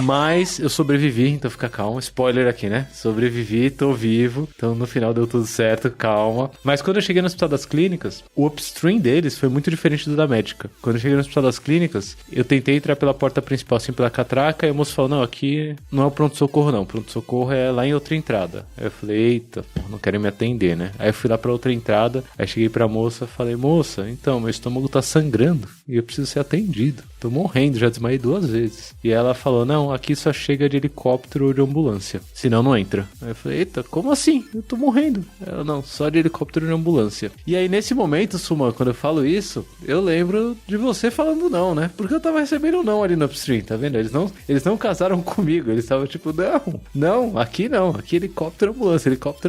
Mas eu sobrevivi, então fica calmo. Spoiler aqui, né? Sobrevivi, tô vivo. Então no final deu tudo certo, calma. Mas quando eu cheguei no Hospital das Clínicas, o upstream deles foi muito diferente do da médica. Quando eu cheguei no Hospital das Clínicas, eu tentei entrar pela porta principal, assim, pela catraca, e o moço falou, não, aqui não é o pronto-socorro não. O pronto-socorro é lá em outra entrada. Aí eu falei, eita, não querem me atender, né? Aí eu fui lá pra outra entrada, aí cheguei pra moça, falei, moça, então, meu estômago tá sangrando e eu preciso ser atendido. Tô morrendo, já desmaiei 2 vezes. E ela falou, não, aqui só chega de helicóptero ou de ambulância, senão não entra. Aí eu falei, eita, como assim? Eu tô morrendo. Ela, não, só de helicóptero ou de ambulância. E aí nesse momento, Suma, quando eu falo isso, eu lembro de você falando não, né? Porque eu tava recebendo não ali no upstream, tá vendo? Eles não casaram comigo, eles estavam tipo, não, aqui helicóptero,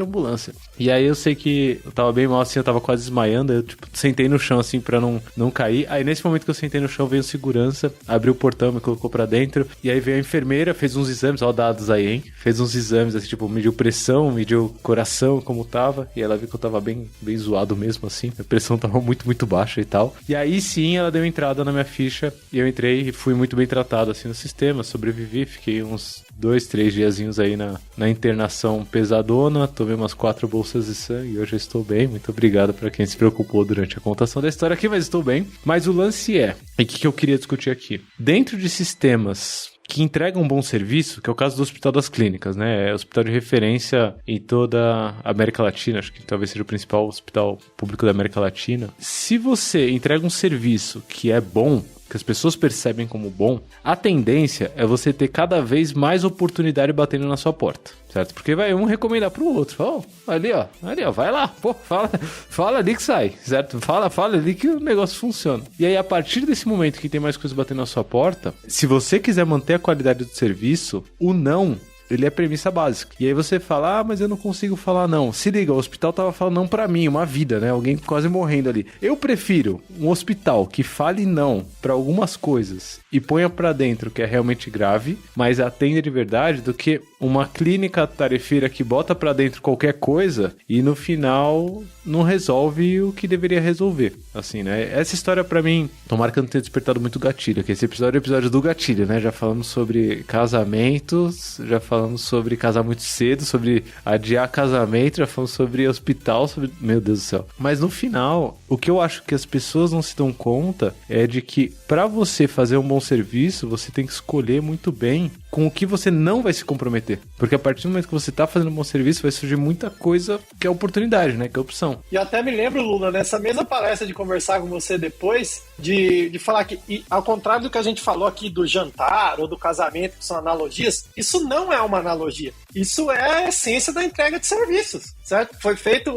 ambulância. E aí eu sei que eu tava bem mal assim, eu tava quase desmaiando, eu tipo, sentei no chão assim pra não cair. Aí nesse momento que eu sentei no chão, veio o segurança, abriu o portão, me colocou pra dentro, e aí veio a enfermeira, fez uns exames, ó, dados aí, hein? Fez uns exames, assim, tipo, mediu pressão, mediu coração, como tava, e ela viu que eu tava bem zoado mesmo, assim, a pressão tava muito, muito baixa e tal. E aí sim, ela deu entrada na minha ficha, e eu entrei e fui muito bem tratado, assim, no sistema, sobrevivi, fiquei uns 2, 3 diazinhos aí na internação pesadona, tomei umas 4 bolsas de sangue e hoje eu estou bem. Muito obrigado para quem se preocupou durante a contação da história aqui, mas estou bem. Mas o lance e o que eu queria discutir aqui? Dentro de sistemas que entregam um bom serviço, que é o caso do Hospital das Clínicas, né? É o hospital de referência em toda a América Latina, acho que talvez seja o principal hospital público da América Latina. Se você entrega um serviço que é bom, que as pessoas percebem como bom, a tendência é você ter cada vez mais oportunidade batendo na sua porta, certo? Porque vai um recomendar pro outro, ali ó, vai lá, pô, fala ali que sai, certo? Fala ali que o negócio funciona. E aí, a partir desse momento que tem mais coisas batendo na sua porta, se você quiser manter a qualidade do serviço, o não, ele é premissa básica. E aí você fala, mas eu não consigo falar não. Se liga, o hospital tava falando não pra mim, uma vida, né? Alguém quase morrendo ali. Eu prefiro um hospital que fale não pra algumas coisas e ponha pra dentro que é realmente grave, mas atenda de verdade, do que uma clínica tarefeira que bota pra dentro qualquer coisa e no final não resolve o que deveria resolver. Assim, né? Essa história pra mim, tomara que eu não tenha despertado muito gatilho, que esse episódio é o episódio do gatilho, né? Já falamos sobre casamentos, já falamos sobre casar muito cedo, sobre adiar casamento, já falamos sobre hospital, sobre... Meu Deus do céu. Mas no final, o que eu acho que as pessoas não se dão conta é de que pra você fazer um bom serviço, você tem que escolher muito bem com o que você não vai se comprometer. Porque a partir do momento que você tá fazendo um bom serviço, vai surgir muita coisa que é oportunidade, né? Que é opção. E até me lembro, Lula, nessa mesma palestra de conversar com você depois, de falar que, ao contrário do que a gente falou aqui do jantar ou do casamento, que são analogias, isso não é uma analogia. Isso é a essência da entrega de serviços, certo? Foi feito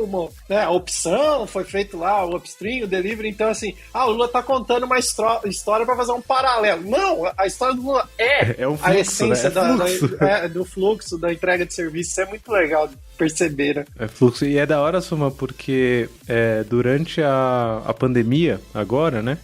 a opção, foi feito lá o upstream, o delivery, então assim, o Lula tá contando uma história para fazer um paralelo. Não, a história do Lula é um fluxo, a essência, né? do fluxo da entrega de serviços. Isso é muito legal de perceber, né? É fluxo. E é da hora, Suma, porque durante a pandemia, agora, né?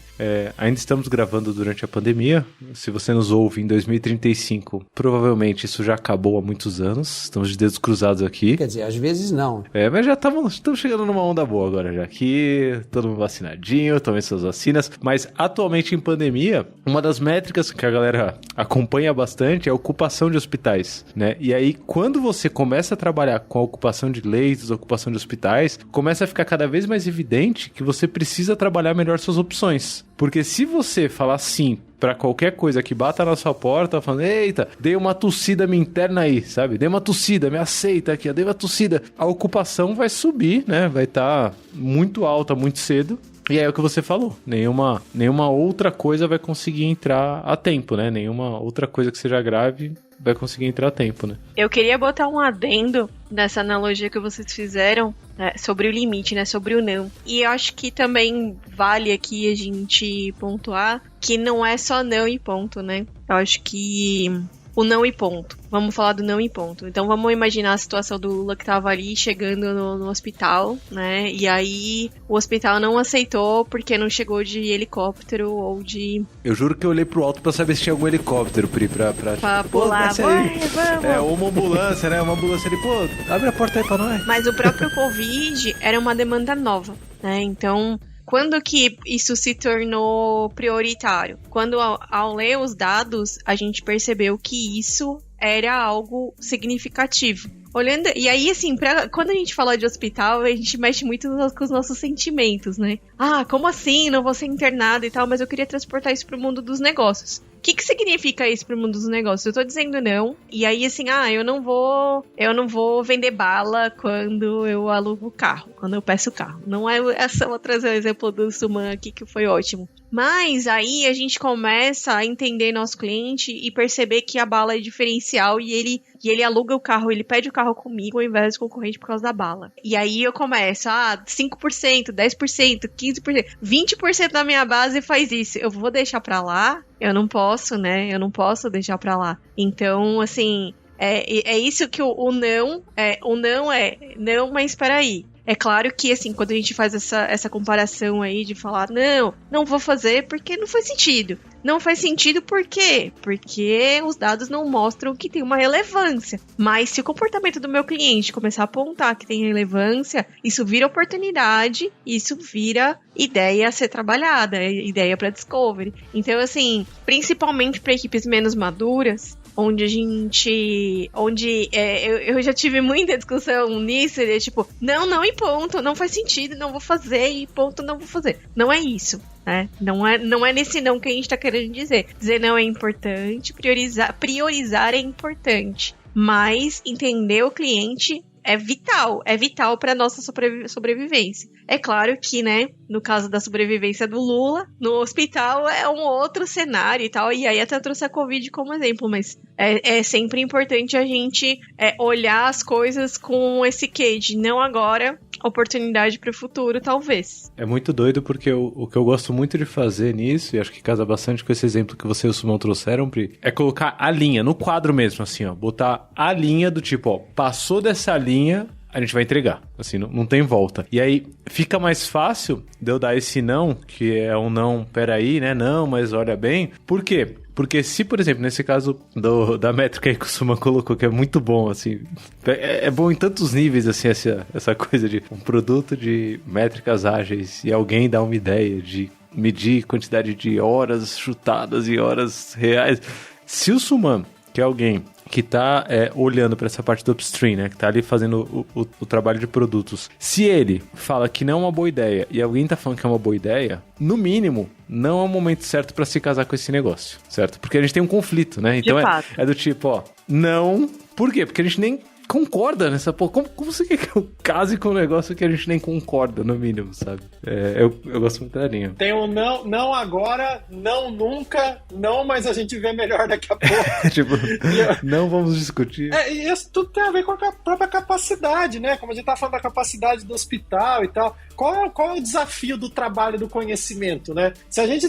Ainda estamos gravando durante a pandemia. Se você nos ouve em 2035, provavelmente isso já acabou há muitos anos. Estamos de dedos cruzados aqui. Quer dizer, às vezes não. Mas já estamos chegando numa onda boa agora já aqui. Todo mundo vacinadinho, tomem suas vacinas. Mas atualmente em pandemia, uma das métricas que a galera acompanha bastante é a ocupação de hospitais, né? E aí, quando você começa a trabalhar com a ocupação de leitos, ocupação de hospitais, começa a ficar cada vez mais evidente que você precisa trabalhar melhor suas opções. Porque se você falar sim pra qualquer coisa que bata na sua porta, falando, eita, dei uma tossida me interna aí, sabe? Dei uma tossida, me aceita aqui, dei uma tossida. A ocupação vai subir, né? Vai estar muito alta, muito cedo. E é o que você falou, nenhuma outra coisa vai conseguir entrar a tempo, né? Nenhuma outra coisa que seja grave vai conseguir entrar a tempo, né? Eu queria botar um adendo nessa analogia que vocês fizeram, sobre o limite, né? Sobre o não. E eu acho que também vale aqui a gente pontuar que não é só não e ponto, né? Eu acho que o não e ponto. Vamos falar do não e ponto. Então vamos imaginar a situação do Lula que tava ali chegando no hospital, né? E aí o hospital não aceitou porque não chegou de helicóptero ou de... Eu juro que eu olhei pro alto pra saber se tinha algum helicóptero, Pri, pra pular. Vamos. Uma ambulância, né? Uma ambulância ali, abre a porta aí pra nós. Mas o próprio Covid era uma demanda nova, né? Então... Quando que isso se tornou prioritário? Quando, ao ler os dados, a gente percebeu que isso era algo significativo. Olhando, e aí, assim, quando a gente fala de hospital, a gente mexe muito com os nossos sentimentos, né? Ah, como assim? Não vou ser internada e tal, mas eu queria transportar isso pro mundo dos negócios. O que significa isso pro mundo dos negócios? Eu tô dizendo não, e aí assim, eu não vou vender bala quando eu alugo o carro, quando eu peço o carro. Não é essa, vou trazer o exemplo do Suman aqui, que foi ótimo. Mas aí a gente começa a entender nosso cliente e perceber que a bala é diferencial e ele aluga o carro, ele pede o carro comigo ao invés do concorrente por causa da bala. E aí eu começo, 5%, 10%, 15%, 20% da minha base faz isso. Eu vou deixar pra lá? Eu não posso, né? Eu não posso deixar pra lá. Então, assim, é isso que o não é. O não é, não, mas espera aí. É claro que, assim, quando a gente faz essa comparação aí de falar, não vou fazer porque não faz sentido. Não faz sentido por quê? Porque os dados não mostram que tem uma relevância. Mas se o comportamento do meu cliente começar a apontar que tem relevância, isso vira oportunidade, isso vira ideia a ser trabalhada, ideia para discovery. Então, assim, principalmente para equipes menos maduras, onde eu já tive muita discussão nisso, de tipo, não e ponto, não faz sentido, não vou fazer e ponto, não vou fazer. Não é isso, né? Não é nesse não que a gente tá querendo dizer. Dizer não é importante, priorizar é importante, mas entender o cliente é vital para nossa sobrevivência. É claro que, né, no caso da sobrevivência do Lula, no hospital é um outro cenário e tal, e aí até trouxe a Covid como exemplo, mas é sempre importante a gente olhar as coisas com esse quê de não agora, oportunidade para o futuro, talvez. É muito doido porque o que eu gosto muito de fazer nisso, e acho que casa bastante com esse exemplo que você e o Sumão trouxeram, Pri, é colocar a linha, no quadro mesmo, assim, ó, botar a linha do tipo, passou dessa linha, a gente vai entregar, assim, não tem volta. E aí fica mais fácil de eu dar esse não, que é um não, peraí, né, não, mas olha bem. Por quê? Porque se, por exemplo, nesse caso da métrica aí que o Suman colocou, que é muito bom, assim, é bom em tantos níveis, assim, essa coisa de um produto de métricas ágeis e alguém dá uma ideia de medir quantidade de horas chutadas e horas reais. Se o Suman, que é alguém que tá olhando para essa parte do upstream, né, que tá ali fazendo o trabalho de produtos, se ele fala que não é uma boa ideia e alguém tá falando que é uma boa ideia, no mínimo, não é o momento certo para se casar com esse negócio, certo? Porque a gente tem um conflito, né? Então é do tipo, não... Por quê? Porque a gente nem concorda nessa porra. Como você quer que eu case com um negócio que a gente nem concorda, no mínimo, sabe? Eu gosto muito da linha. Tem um não agora, não nunca, não, mas a gente vê melhor daqui a pouco. Tipo, não vamos discutir. E isso tudo tem a ver com a própria capacidade, né? Como a gente tá falando da capacidade do hospital e tal. Qual é o desafio do trabalho do conhecimento, né? Se a gente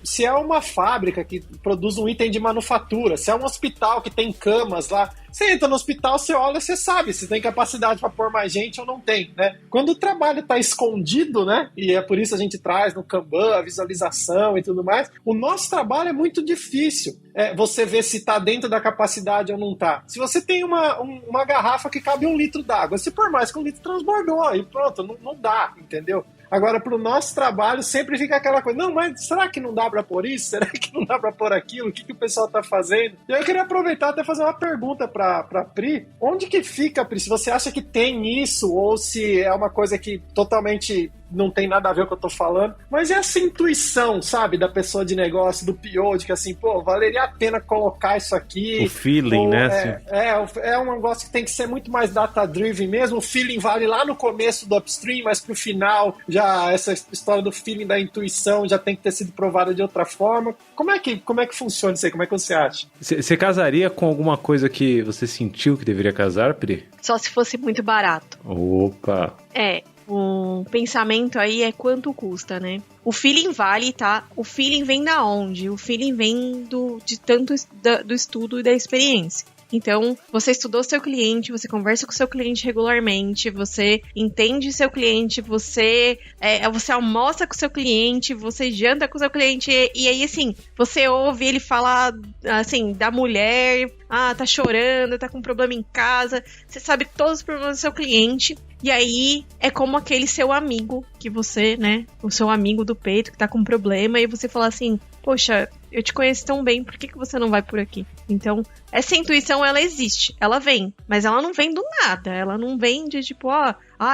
se é uma fábrica que produz um item de manufatura, se é um hospital que tem camas lá, você entra no hospital, você olha, você sabe se tem capacidade para pôr mais gente ou não tem, né? Quando o trabalho está escondido, né? E é por isso a gente traz no Kanban a visualização e tudo mais. O nosso trabalho é muito difícil. Você ver se está dentro da capacidade ou não está. Se você tem uma garrafa que cabe 1 litro d'água, se por mais que 1 litro transbordou, e pronto, não dá, entendeu? Agora, para o nosso trabalho, sempre fica aquela coisa, não, mas será que não dá para pôr isso? Será que não dá para pôr aquilo? O que o pessoal está fazendo? E aí eu queria aproveitar até fazer uma pergunta para Pri. Onde que fica, Pri? Se você acha que tem isso ou se é uma coisa que totalmente não tem nada a ver com o que eu tô falando, mas é essa intuição, sabe, da pessoa de negócio, do PO, de que assim, pô, valeria a pena colocar isso aqui. O feeling, né? É um negócio que tem que ser muito mais data-driven mesmo, o feeling vale lá no começo do upstream, mas pro final, já essa história do feeling, da intuição, já tem que ter sido provada de outra forma. Como é que funciona isso aí? Como é que você acha? Você casaria com alguma coisa que você sentiu que deveria casar, Pri? Só se fosse muito barato. Opa! O pensamento aí é quanto custa, né? O feeling vale, tá? O feeling vem da onde? O feeling vem do estudo e da experiência. Então, você estudou seu cliente, você conversa com seu cliente regularmente, você entende seu cliente, você almoça com seu cliente, você janta com seu cliente, e aí, assim, você ouve ele falar, assim, da mulher, tá chorando, tá com um problema em casa, você sabe todos os problemas do seu cliente, e aí é como aquele seu amigo que você, né, o seu amigo do peito que tá com um problema, e você fala assim, poxa, eu te conheço tão bem, por que você não vai por aqui? Então, essa intuição, ela existe, ela vem, mas ela não vem do nada, ela não vem de tipo,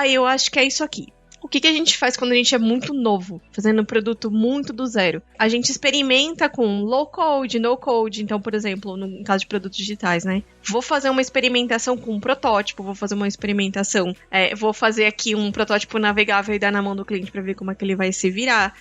eu acho que é isso aqui. O que a gente faz quando a gente é muito novo, fazendo um produto muito do zero? A gente experimenta com low code, no code. Então, por exemplo, no caso de produtos digitais, né? Vou fazer uma experimentação com um protótipo, vou fazer uma experimentação, vou fazer aqui um protótipo navegável e dar na mão do cliente para ver como é que ele vai se virar.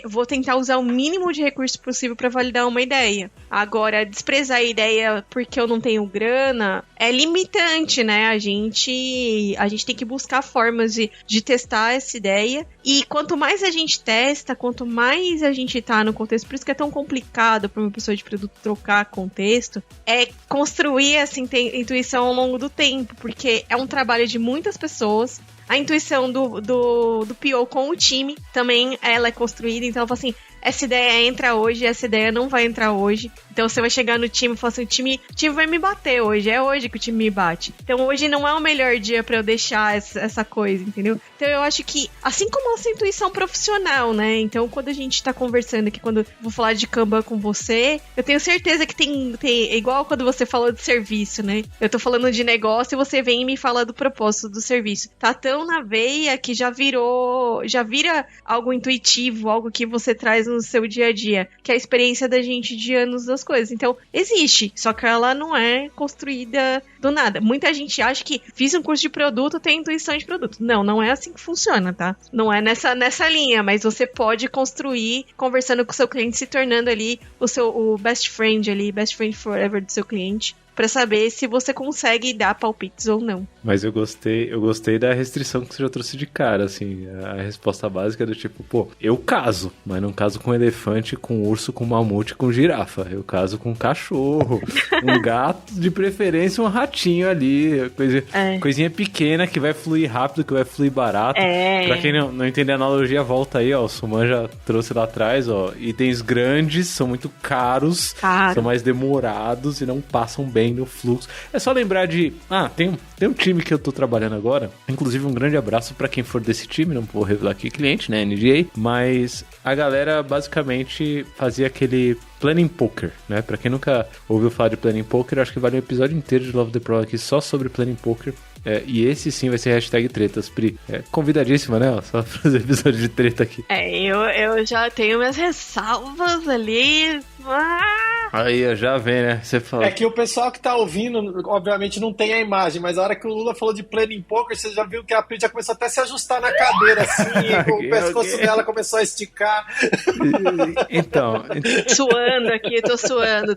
Vou tentar usar o mínimo de recurso possível para validar uma ideia. Agora, desprezar a ideia porque eu não tenho grana é limitante, né? A gente tem que buscar formas de testar essa ideia, e quanto mais a gente testa, quanto mais a gente tá no contexto, por isso que é tão complicado para uma pessoa de produto trocar contexto, é construir essa intuição ao longo do tempo, porque é um trabalho de muitas pessoas. A intuição do PO com o time também, ela é construída, então ela fala assim, essa ideia entra hoje, essa ideia não vai entrar hoje. Então você vai chegar no time e falar assim, o time vai me bater hoje, é hoje que o time me bate. Então hoje não é o melhor dia pra eu deixar essa coisa, entendeu? Então eu acho que, assim como essa intuição profissional, né? Então quando a gente tá conversando aqui, quando eu vou falar de Kanban com você, eu tenho certeza que tem igual quando você falou de serviço, né? Eu tô falando de negócio e você vem e me fala do propósito do serviço. Tá tão na veia que já vira algo intuitivo, algo que você traz no seu dia a dia, que é a experiência da gente de anos das coisas. Então, existe, só que ela não é construída do nada. Muita gente acha que fiz um curso de produto, tem intuição de produto. Não é assim que funciona, tá? Não é nessa linha, mas você pode construir conversando com o seu cliente, se tornando ali o best friend ali, best friend forever do seu cliente, pra saber se você consegue dar palpites ou não. Mas eu gostei da restrição que você já trouxe de cara, assim, a resposta básica do tipo, pô, eu caso, mas não caso com elefante, com urso, com mamute, com girafa. Eu caso com cachorro, um gato, de preferência um ratinho ali, coisinha pequena que vai fluir rápido, que vai fluir barato. Pra quem não entender a analogia, volta aí, ó, o Suman já trouxe lá atrás, ó, itens grandes, são muito caros, são mais demorados e não passam bem no fluxo. É só lembrar de... tem um time que eu tô trabalhando agora, inclusive um grande abraço pra quem for desse time, não vou revelar aqui cliente, né, NDA, mas a galera basicamente fazia aquele Planning Poker, né? Pra quem nunca ouviu falar de Planning Poker, acho que vale um episódio inteiro de Love the Pro aqui só sobre Planning Poker. E esse sim vai ser hashtag tretas, Pri. Convidadíssima, né? Só pra fazer episódio de treta aqui. Eu já tenho minhas ressalvas ali. Aí, já vem, né? Você fala. É que o pessoal que tá ouvindo, obviamente, não tem a imagem, mas a hora que o Lula falou de Planning Poker, você já viu que a Pri já começou até a se ajustar na cadeira, assim, o pescoço dela começou a esticar. Então... Suando aqui, tô suando.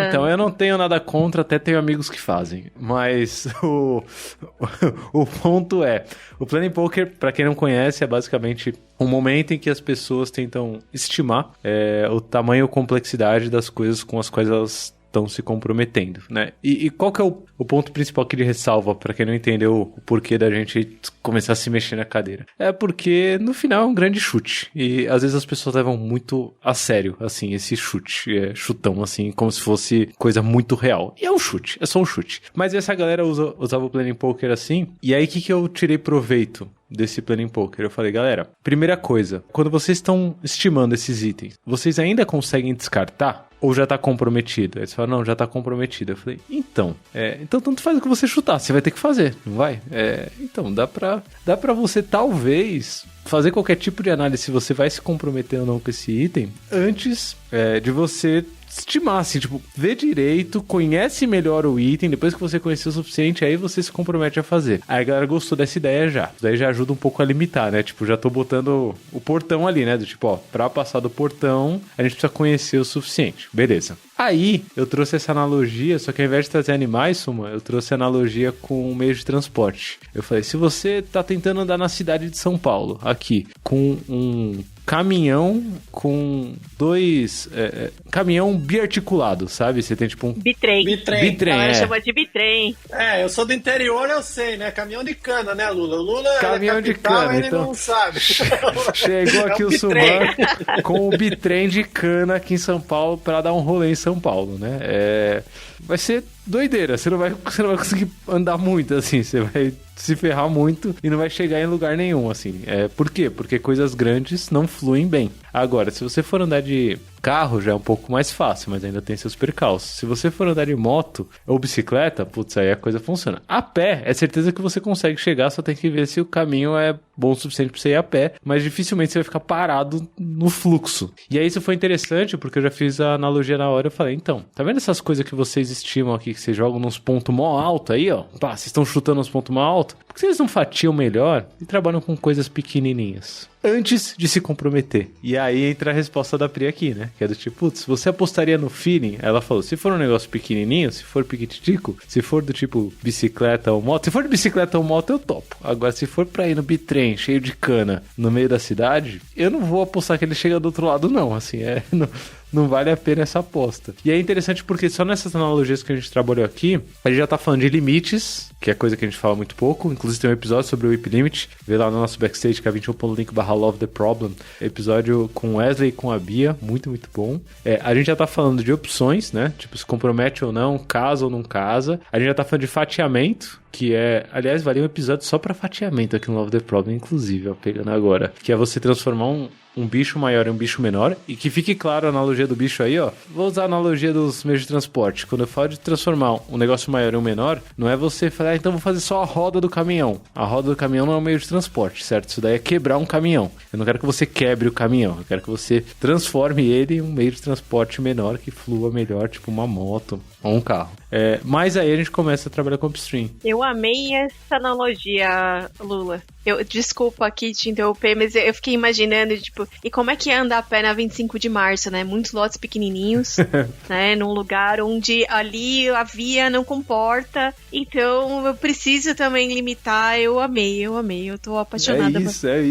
Então, eu não tenho nada contra, até tenho amigos que fazem. Mas o ponto é, o Planning Poker, pra quem não conhece, é basicamente um momento em que as pessoas tentam estimar o tamanho ou complexidade das coisas com as quais elas estão se comprometendo, né? E qual que é o ponto principal aqui de ressalva, pra quem não entendeu o porquê da gente começar a se mexer na cadeira? É porque, no final, é um grande chute. E, às vezes, as pessoas levam muito a sério, assim, esse chute. Chutão, assim, como se fosse coisa muito real. E é um chute, é só um chute. Mas essa galera usava o Planning Poker assim, e aí, o que eu tirei proveito? desse Planning Poker. Eu falei, galera, primeira coisa, quando vocês estão estimando esses itens, vocês ainda conseguem descartar? Ou já tá comprometido? Aí eles falaram, não, já tá comprometido. Eu falei, então tanto faz o que você chutar, você vai ter que fazer, não vai? Então, dá pra você talvez fazer qualquer tipo de análise se você vai se comprometer ou não com esse item antes de você estimar, assim, tipo, vê direito, conhece melhor o item, depois que você conhecer o suficiente, aí você se compromete a fazer. Aí a galera gostou dessa ideia já. Daí já ajuda um pouco a limitar, né? Tipo, já tô botando o portão ali, né? Do tipo, ó, pra passar do portão, a gente precisa conhecer o suficiente. Beleza. Aí, eu trouxe essa analogia, só que ao invés de trazer animais, Suma, eu trouxe a analogia com um meio de transporte. Eu falei, se você tá tentando andar na cidade de São Paulo, aqui, com um caminhão com dois... caminhão biarticulado, sabe? Você tem tipo um... Bitrem. Ela chama de bitrem. Eu sou do interior, eu sei, né? Caminhão de cana, né, Lula? O Lula caminhão de cana, ele então... não sabe. Chegou aqui o Suman com o bitrem de cana aqui em São Paulo pra dar um rolê em São Paulo, né? Vai ser doideira, você não vai conseguir andar muito, assim, você vai se ferrar muito e não vai chegar em lugar nenhum, assim. Por quê? Porque coisas grandes não fluem bem. Agora, se você for andar de carro, já é um pouco mais fácil, mas ainda tem seus percalços. Se você for andar de moto ou bicicleta, putz, aí a coisa funciona. A pé, é certeza que você consegue chegar, só tem que ver se o caminho é bom o suficiente pra você ir a pé, mas dificilmente você vai ficar parado no fluxo. E aí isso foi interessante, porque eu já fiz a analogia na hora, eu falei, então, tá vendo essas coisas que vocês estimam aqui, que vocês jogam nos pontos mó alto aí, ó? Pá, vocês estão chutando nos pontos mó alto? Por que vocês não fatiam melhor e trabalham com coisas pequenininhas? Antes de se comprometer. E aí entra a resposta da Pri aqui, né? Que é do tipo, putz, você apostaria no feeling? Ela falou, se for um negócio pequenininho, se for piquititico, se for do tipo bicicleta ou moto, se for de bicicleta ou moto, eu topo. Agora, se for pra ir no bitrem cheio de cana no meio da cidade, eu não vou apostar que ele chega do outro lado, não. Assim, não vale a pena essa aposta. E é interessante porque só nessas analogias que a gente trabalhou aqui, a gente já tá falando de limites, que é coisa que a gente fala muito pouco. Inclusive tem um episódio sobre o Whip Limit, vê lá no nosso backstage, que é 21.link/Love the Problem. Episódio com Wesley e com a Bia, muito, muito bom. A gente já tá falando de opções, né? Tipo, se compromete ou não, casa ou não casa. A gente já tá falando de fatiamento, que aliás, valia um episódio só pra fatiamento aqui no Love the Problem, inclusive, ó, pegando agora. Que é você transformar um bicho maior em um bicho menor, e que fique claro a analogia do bicho aí, ó. Vou usar a analogia dos meios de transporte. Quando eu falo de transformar um negócio maior em um menor, não é você falar, então vou fazer só a roda do caminhão. A roda do caminhão não é um meio de transporte, certo? Isso daí é quebrar um caminhão. Eu não quero que você quebre o caminhão, eu quero que você transforme ele em um meio de transporte menor, que flua melhor, tipo uma moto ou um carro. Mas aí a gente começa a trabalhar com upstream. Eu amei essa analogia, Lula. Desculpa aqui te interromper, mas eu fiquei imaginando, tipo, e como é que é andar a pé na 25 de março, né? Muitos lotes pequenininhos, né? Num lugar onde ali a via não comporta. Então, eu preciso também limitar. Eu amei. Eu tô apaixonada.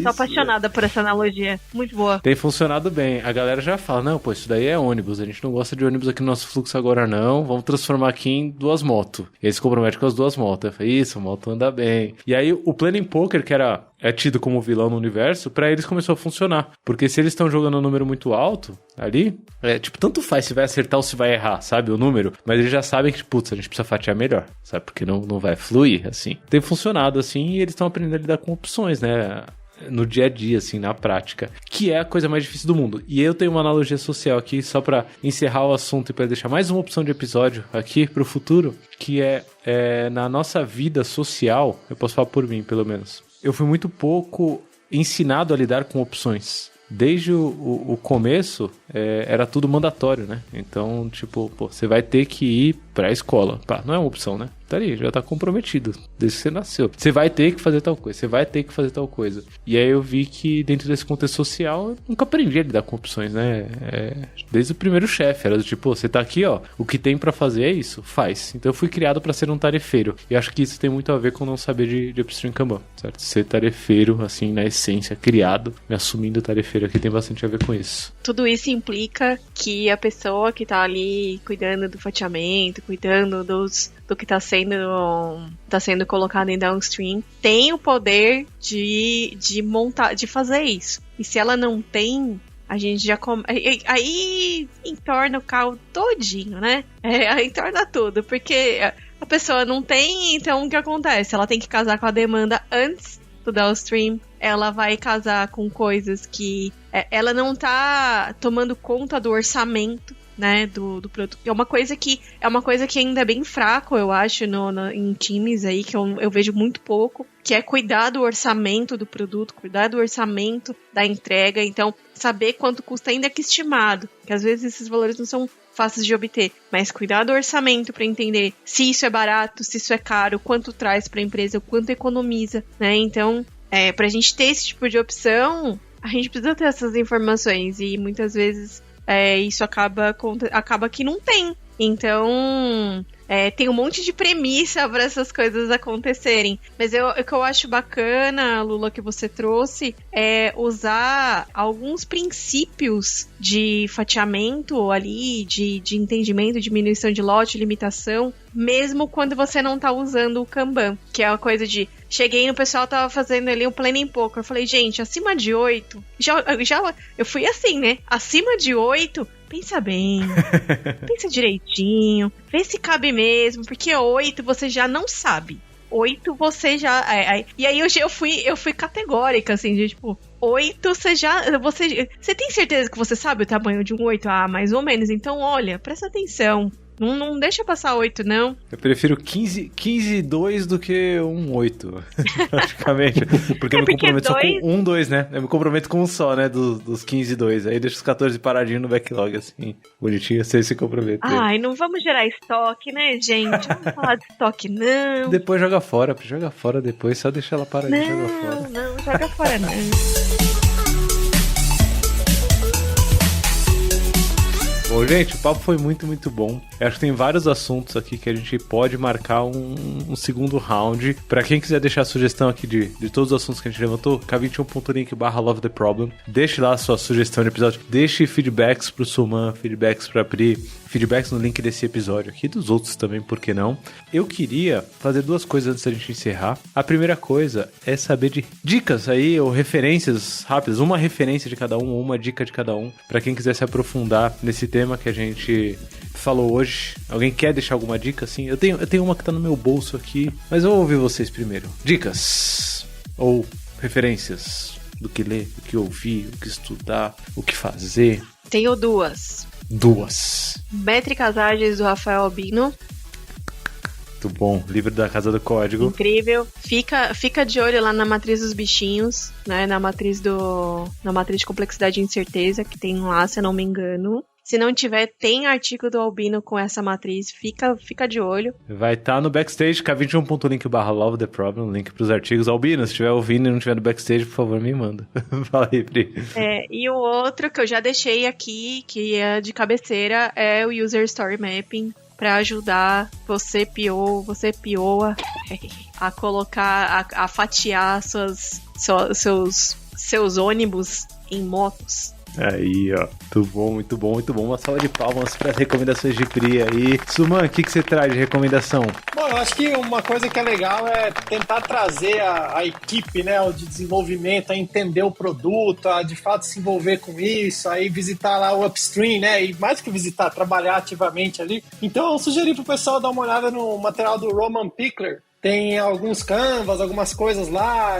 Tô apaixonada por essa analogia. Muito boa. Tem funcionado bem. A galera já fala, não, pô, isso daí é ônibus. A gente não gosta de ônibus aqui no nosso fluxo agora, não. Vamos transformar aqui em 2 motos. E eles se comprometem com as 2 motos. Eu falei, isso, a moto anda bem. E aí, o Planning Poker, que é tido como vilão no universo, pra eles começou a funcionar. Porque se eles estão jogando um número muito alto ali, tipo, tanto faz se vai acertar ou se vai errar, sabe, o número, mas eles já sabem que, putz, a gente precisa fatiar melhor, sabe, porque não vai fluir, assim. Tem funcionado, assim, e eles estão aprendendo a lidar com opções, né, no dia a dia, assim, na prática, que é a coisa mais difícil do mundo. E eu tenho uma analogia social aqui, só pra encerrar o assunto e pra deixar mais uma opção de episódio aqui pro futuro, que na nossa vida social, eu posso falar por mim, pelo menos, eu fui muito pouco ensinado a lidar com opções. Desde o começo, era tudo mandatório, né? Então, tipo, pô, você vai ter que ir pra escola. Pá, não é uma opção, né? Tá ali, já tá comprometido desde que você nasceu. Você vai ter que fazer tal coisa, você vai ter que fazer tal coisa. E aí eu vi que dentro desse contexto social, eu nunca aprendi a lidar com opções, né? Desde o primeiro chefe, era do tipo, você tá aqui, ó, o que tem pra fazer é isso, faz. Então eu fui criado pra ser um tarefeiro. E acho que isso tem muito a ver com não saber de upstream Kanban, certo? Ser tarefeiro, assim, na essência, criado, me assumindo tarefeiro aqui tem bastante a ver com isso. Tudo isso implica que a pessoa que tá ali cuidando do fatiamento, cuidando do que tá sendo colocado em downstream, tem o poder de montar, de fazer isso. E se ela não tem, a gente já aí entorna o carro todinho, né? Aí entorna tudo, porque a pessoa não tem, então o que acontece? Ela tem que casar com a demanda antes do downstream, ela vai casar com coisas que ela não tá tomando conta do orçamento, né, do produto. É uma coisa que ainda é bem fraco, eu acho, em times aí, que eu vejo muito pouco, que é cuidar do orçamento do produto, cuidar do orçamento da entrega. Então, saber quanto custa, ainda que estimado, que às vezes esses valores não são fáceis de obter, mas cuidar do orçamento para entender se isso é barato, se isso é caro, quanto traz para a empresa, quanto economiza, né? Então, pra gente ter esse tipo de opção, a gente precisa ter essas informações, e muitas vezes isso acaba que não tem. Então, tem um monte de premissa para essas coisas acontecerem. Mas o que eu acho bacana, Lula, que você trouxe, é usar alguns princípios de fatiamento ali, de entendimento, diminuição de lote, limitação, mesmo quando você não tá usando o Kanban, que é a coisa de... Cheguei no pessoal, tava fazendo ali o planning poker. Eu falei, gente, acima de 8... Eu fui assim, né? Acima de 8... Pensa bem, pensa direitinho, vê se cabe mesmo, porque 8 você já não sabe. 8 você já... E aí eu fui categórica, assim, de tipo, 8 você tem certeza que você sabe o tamanho de um 8? Ah, mais ou menos. Então, olha, presta atenção. Não deixa passar 8, não. Eu prefiro 15-2 do que um 8, praticamente. Porque eu me comprometo só com um 2, né? Eu me comprometo com um só, né? Dos 15-2. Aí deixa os 14 paradinhos no backlog, assim. Bonitinho, você se compromete. Ai, não vamos gerar estoque, né, gente? Não vamos falar de estoque, não. Depois joga fora depois. Só deixa ela paradinha e joga fora. Não, joga fora não. Bom, gente, o papo foi muito, muito bom. Eu acho que tem vários assuntos aqui que a gente pode marcar um segundo round. Pra quem quiser deixar sugestão aqui de todos os assuntos que a gente levantou, k21.link/Love the Problem. Deixe lá a sua sugestão de episódio. Deixe feedbacks pro Suman, feedbacks pra Pri, feedbacks no link desse episódio aqui, dos outros também, por que não? Eu queria fazer duas coisas antes da gente encerrar. A primeira coisa é saber de dicas aí, ou referências rápidas, uma referência de cada um, ou uma dica de cada um, pra quem quiser se aprofundar nesse tema que a gente falou hoje. Alguém quer deixar alguma dica, assim? Eu tenho uma que tá no meu bolso aqui, mas eu vou ouvir vocês primeiro. Dicas ou referências do que ler, o que ouvir, o que estudar, o que fazer. Tenho duas. Métricas Ágeis, do Rafael Albino. Muito bom. Livro da Casa do Código. Incrível. Fica de olho lá na matriz dos bichinhos, né? Na matriz de complexidade e incerteza, que tem lá, se eu não me engano. Se não tiver, tem artigo do Albino com essa matriz. Fica de olho. Vai estar no backstage, k21.link/Love the Problem, link pros artigos. Albino, se estiver ouvindo e não estiver no backstage, por favor, me manda. Fala aí, Pri. E o outro que eu já deixei aqui, que é de cabeceira, é o User Story Mapping, para ajudar você POA, a colocar, a fatiar seus ônibus em motos. Aí, ó. Muito bom. Uma salva de palmas para as recomendações de Pri aí. Suman, o que você traz de recomendação? Bom, eu acho que uma coisa que é legal é tentar trazer a equipe, né, o de desenvolvimento, a entender o produto, a de fato se envolver com isso, aí visitar lá o upstream, né, e mais que visitar, trabalhar ativamente ali. Então, eu sugeri pro pessoal dar uma olhada no material do Roman Pichler. Tem alguns canvas, algumas coisas lá,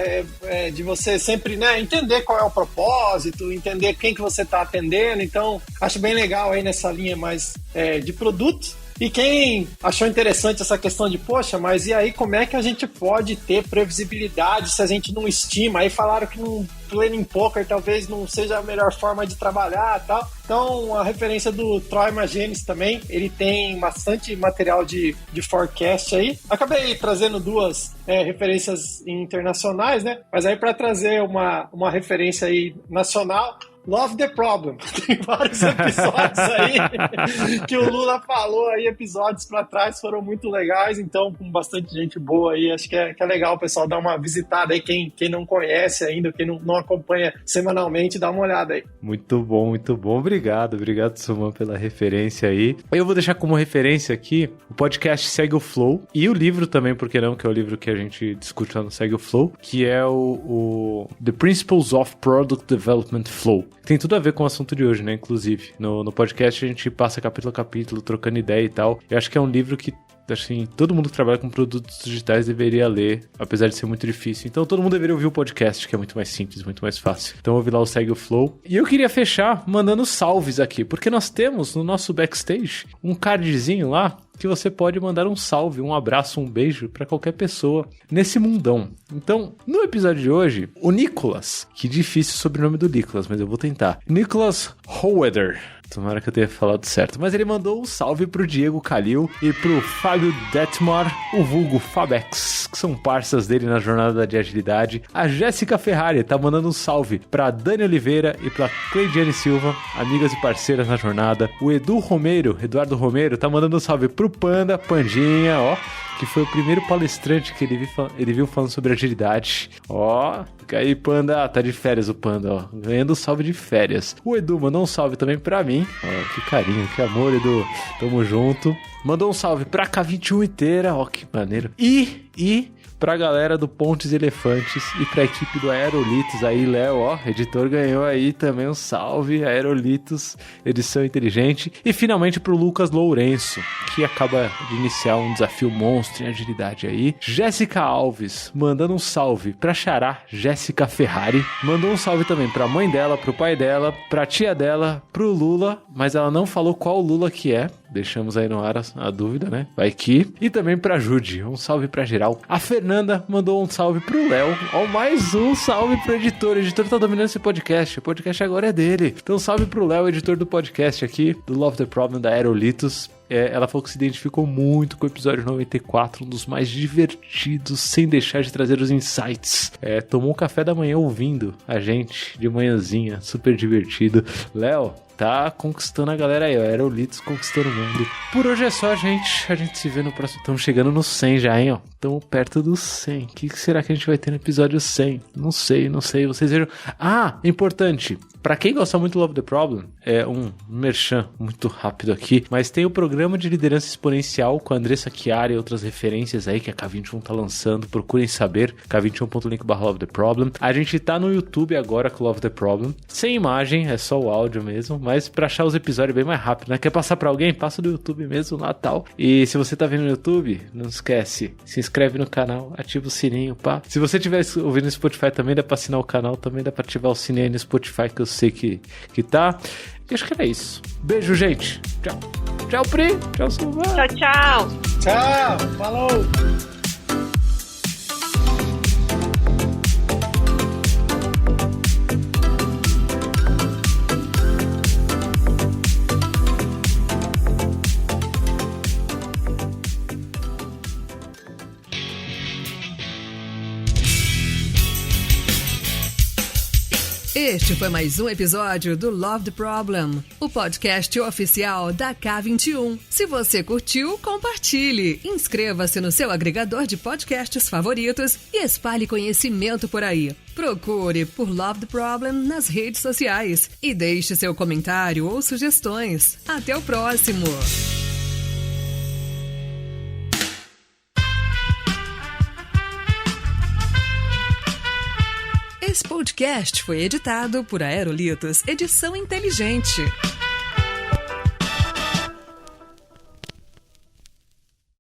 de você sempre, né, entender qual é o propósito, entender quem que você está atendendo. Então, acho bem legal aí nessa linha mais de produto. E quem achou interessante essa questão de, poxa, mas e aí como é que a gente pode ter previsibilidade se a gente não estima? Aí falaram que num planning poker talvez não seja a melhor forma de trabalhar e tal. Então, a referência do Troy Magenis também, ele tem bastante material de forecast aí. Acabei trazendo duas referências internacionais, né? Mas aí para trazer uma referência aí nacional, Love the Problem. Tem vários episódios aí que o Lula falou aí, episódios pra trás foram muito legais, então com bastante gente boa aí, acho que é legal o pessoal dar uma visitada aí, quem não conhece ainda, quem não acompanha semanalmente, dá uma olhada aí. Muito bom. Obrigado, Suman, pela referência aí. Eu vou deixar como referência aqui o podcast Segue o Flow e o livro também, por que não, que é o livro que a gente discute lá no Segue o Flow, que é o The Principles of Product Development Flow. Tem tudo a ver com o assunto de hoje, né? Inclusive, no podcast a gente passa capítulo a capítulo, trocando ideia e tal. Eu acho que é um livro que Assim, todo mundo que trabalha com produtos digitais deveria ler, apesar de ser muito difícil. Então todo mundo deveria ouvir o podcast, que é muito mais simples, muito mais fácil. Então ouve lá o Segue o Flow. E eu queria fechar mandando salves aqui, porque nós temos no nosso backstage um cardzinho lá que você pode mandar um salve, um abraço, um beijo pra qualquer pessoa nesse mundão. Então, no episódio de hoje, o Nicolas, que difícil o sobrenome do Nicolas, mas eu vou tentar. Nicolas Howeather. Tomara que eu tenha falado certo. Mas ele mandou um salve pro Diego Calil e pro Fábio Detmar, o vulgo Fabex, que são parças dele na jornada de agilidade. A Jéssica Ferrari tá mandando um salve pra Dani Oliveira e pra Cleidiane Silva, amigas e parceiras na jornada. O Eduardo Romero, tá mandando um salve pro Panda, Pandinha, ó, que foi o primeiro palestrante que ele viu falando sobre agilidade. Ó, fica aí, Panda. Tá de férias o Panda, ó. Ganhando um salve de férias. O Edu mandou um salve também pra mim. Ó, que carinho, que amor, Edu. Tamo junto. Mandou um salve pra K21 inteira. Ó, que maneiro. E pra galera do Pontes e Elefantes e pra equipe do Aerolitos aí, Léo, ó, editor ganhou aí também um salve, Aerolitos, edição inteligente. E finalmente pro Lucas Lourenço, que acaba de iniciar um desafio monstro em agilidade aí. Jéssica Alves, mandando um salve pra Xará, Jéssica Ferrari. Mandou um salve também pra mãe dela, pro pai dela, pra tia dela, pro Lula, mas ela não falou qual Lula que é. Deixamos aí no ar a dúvida, né? Vai que. E também pra Judy, um salve pra geral. A Fernanda mandou um salve pro Léo. Ó, mais um salve pro editor. O editor tá dominando esse podcast. O podcast agora é dele. Então salve pro Léo, editor do podcast aqui, do Love the Problem, da Aerolitos. Ela falou que se identificou muito com o episódio 94, um dos mais divertidos, sem deixar de trazer os insights. Tomou um café da manhã ouvindo a gente de manhãzinha, super divertido. Léo, tá conquistando a galera aí, ó. Aerolitos conquistando o mundo. Por hoje é só, gente. A gente se vê no próximo. Estamos chegando no 100 já, hein, ó. Estamos perto do 100. O que será que a gente vai ter no episódio 100? Não sei. Vocês vejam. Ah, importante. Pra quem gosta muito do Love the Problem, é um merchan muito rápido aqui, mas tem o programa de liderança exponencial com a Andressa Chiari e outras referências aí que a K21 tá lançando. Procurem saber, k21.link/Love the Problem. A gente tá no YouTube agora com o Love the Problem, sem imagem, é só o áudio mesmo, mas pra achar os episódios é bem mais rápido, né? Quer passar pra alguém? Passa do YouTube mesmo lá, tal. E se você tá vendo no YouTube, não esquece, se inscreve no canal, ativa o sininho, pá. Se você estiver ouvindo no Spotify, também dá pra assinar o canal, também dá pra ativar o sininho aí no Spotify, que eu sei que tá. E acho que era isso. Beijo, gente. Tchau. Tchau, Pri. Tchau, Silvana. Tchau. Tchau. Falou. Este foi mais um episódio do Love the Problem, o podcast oficial da K21. Se você curtiu, compartilhe, inscreva-se no seu agregador de podcasts favoritos e espalhe conhecimento por aí. Procure por Love the Problem nas redes sociais e deixe seu comentário ou sugestões. Até o próximo! Esse podcast foi editado por Aerolitos Edição Inteligente.